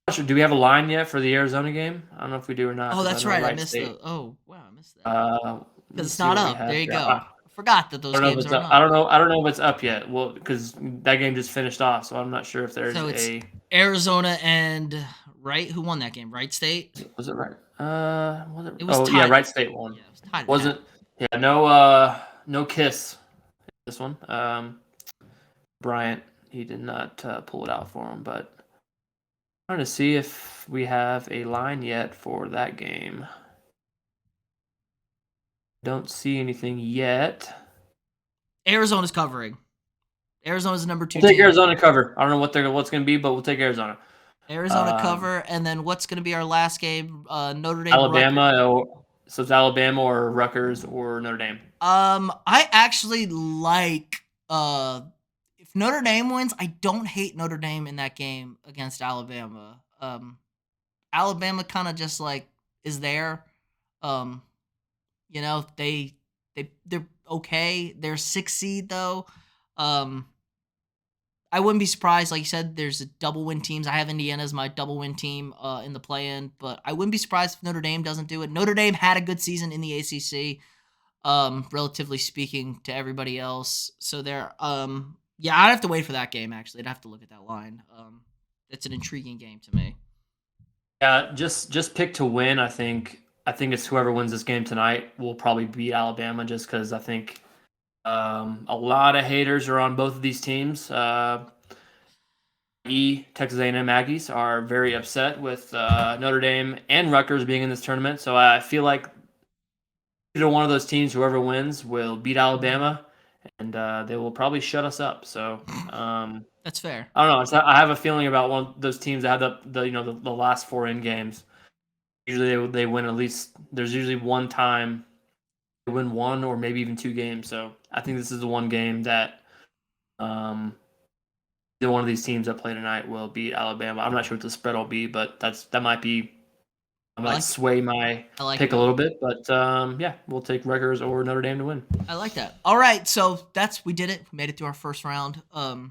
I'm not sure, do we have a line yet for the Arizona game? I don't know if we do or not Oh, because I that's know right. I Wright missed State. the. Oh, wow, I missed that Let because me it's see not what we up. have There you here. go. I forgot that I those don't know if games it's aren't up. I up. don't know. I don't know if it's up yet. Well, because that game just finished off, so I'm not sure if there's So it's a. Arizona and Wright. Who won that game? Wright State. Was it right? Was it? It was Oh yeah, tied. Wright State won. Yeah, it was tied at half. Wasn't. Yeah, no. No kiss. This one. Bryant. He did not pull it out for him, but I'm trying to see if we have a line yet for that game. Don't see anything yet. Arizona's covering. Arizona's the number 2 We'll take team. Arizona cover. I don't know what's going to be, but we'll take Arizona. Arizona cover, and then what's going to be our last game? Notre Dame. Alabama. So it's Alabama or Rutgers or Notre Dame. I actually like if Notre Dame wins, I don't hate Notre Dame in that game against Alabama. Alabama kind of just like is there. Um, they're okay. They're 6th seed though. I wouldn't be surprised. Like you said, there's a double win teams. I have Indiana as my double win team in the play-in, but I wouldn't be surprised if Notre Dame doesn't do it. Notre Dame had a good season in the ACC, relatively speaking to everybody else. So they're, yeah, I'd have to wait for that game. Actually, I'd have to look at that line. It's an intriguing game to me. Yeah, just pick to win. I think it's whoever wins this game tonight will probably beat Alabama, just because I think a lot of haters are on both of these teams. Texas A&M Aggies are very upset with Notre Dame and Rutgers being in this tournament. So I feel like either one of those teams, whoever wins, will beat Alabama, and they will probably shut us up. So That's fair. I don't know. I have a feeling about one of those teams that have the last 4 in games. Usually they win at least. There's usually one time they win 1 or maybe even 2 games. So I think this is the one game that either one of these teams that play tonight will beat Alabama. I'm not sure what the spread will be, but that might be. I might sway my pick a little bit, but yeah, we'll take Rutgers or Notre Dame to win. I like that. All right, so we did it. We made it through our first round of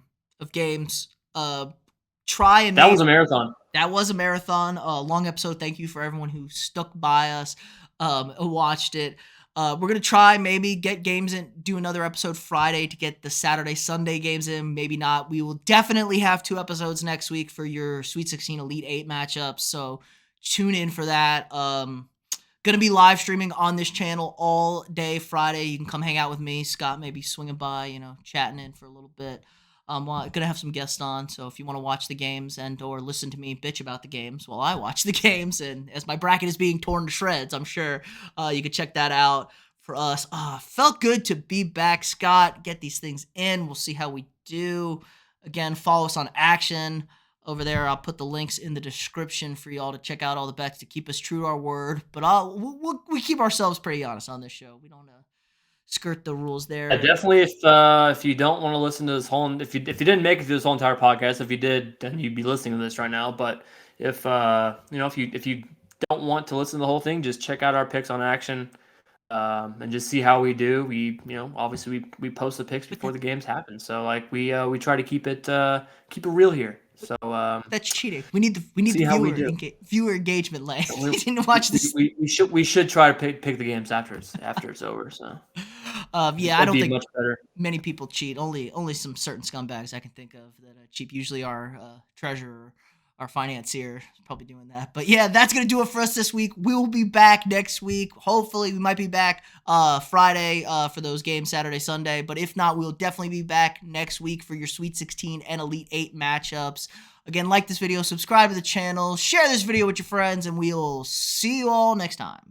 games. That was a marathon. That was a marathon. Long episode. Thank you for everyone who stuck by us, watched it. We're gonna try maybe get games in. Do another episode Friday to get the Saturday Sunday games in. Maybe not. We will definitely have 2 episodes next week for your Sweet 16 Elite 8 matchups. So tune in for that. Gonna be live streaming on this channel all day Friday. You can come hang out with me. Scott may be swinging by, chatting in for a little bit. Gonna have some guests on, so if you want to watch the games and or listen to me bitch about the games while I watch the games, and as my bracket is being torn to shreds, I'm sure you could check that out for us. Felt good to be back, Scott. Get these things in. We'll see how we do. Again, follow us on Action over there. I'll put the links in the description for y'all to check out all the bets to keep us true to our word. But we keep ourselves pretty honest on this show. We don't skirt the rules there. Definitely, if you don't want to listen to this whole, if you didn't make it through this whole entire podcast, if you did, then you'd be listening to this right now. But if if you don't want to listen to the whole thing, just check out our picks on Action, and just see how we do. We obviously we post the picks before the games happen, so like we try to keep it real here. So that's cheating. We need the viewer engagement lane. We didn't watch this. We should try to pick the games after it's over. So yeah, I don't think much better. Many people cheat. Only some certain scumbags I can think of that cheat. Usually our treasurer, our financier, is probably doing that. But yeah, that's gonna do it for us this week. We will be back next week. Hopefully, we might be back Friday for those games, Saturday, Sunday. But if not, we'll definitely be back next week for your Sweet 16 and Elite 8 matchups. Again, like this video, subscribe to the channel, share this video with your friends, and we'll see you all next time.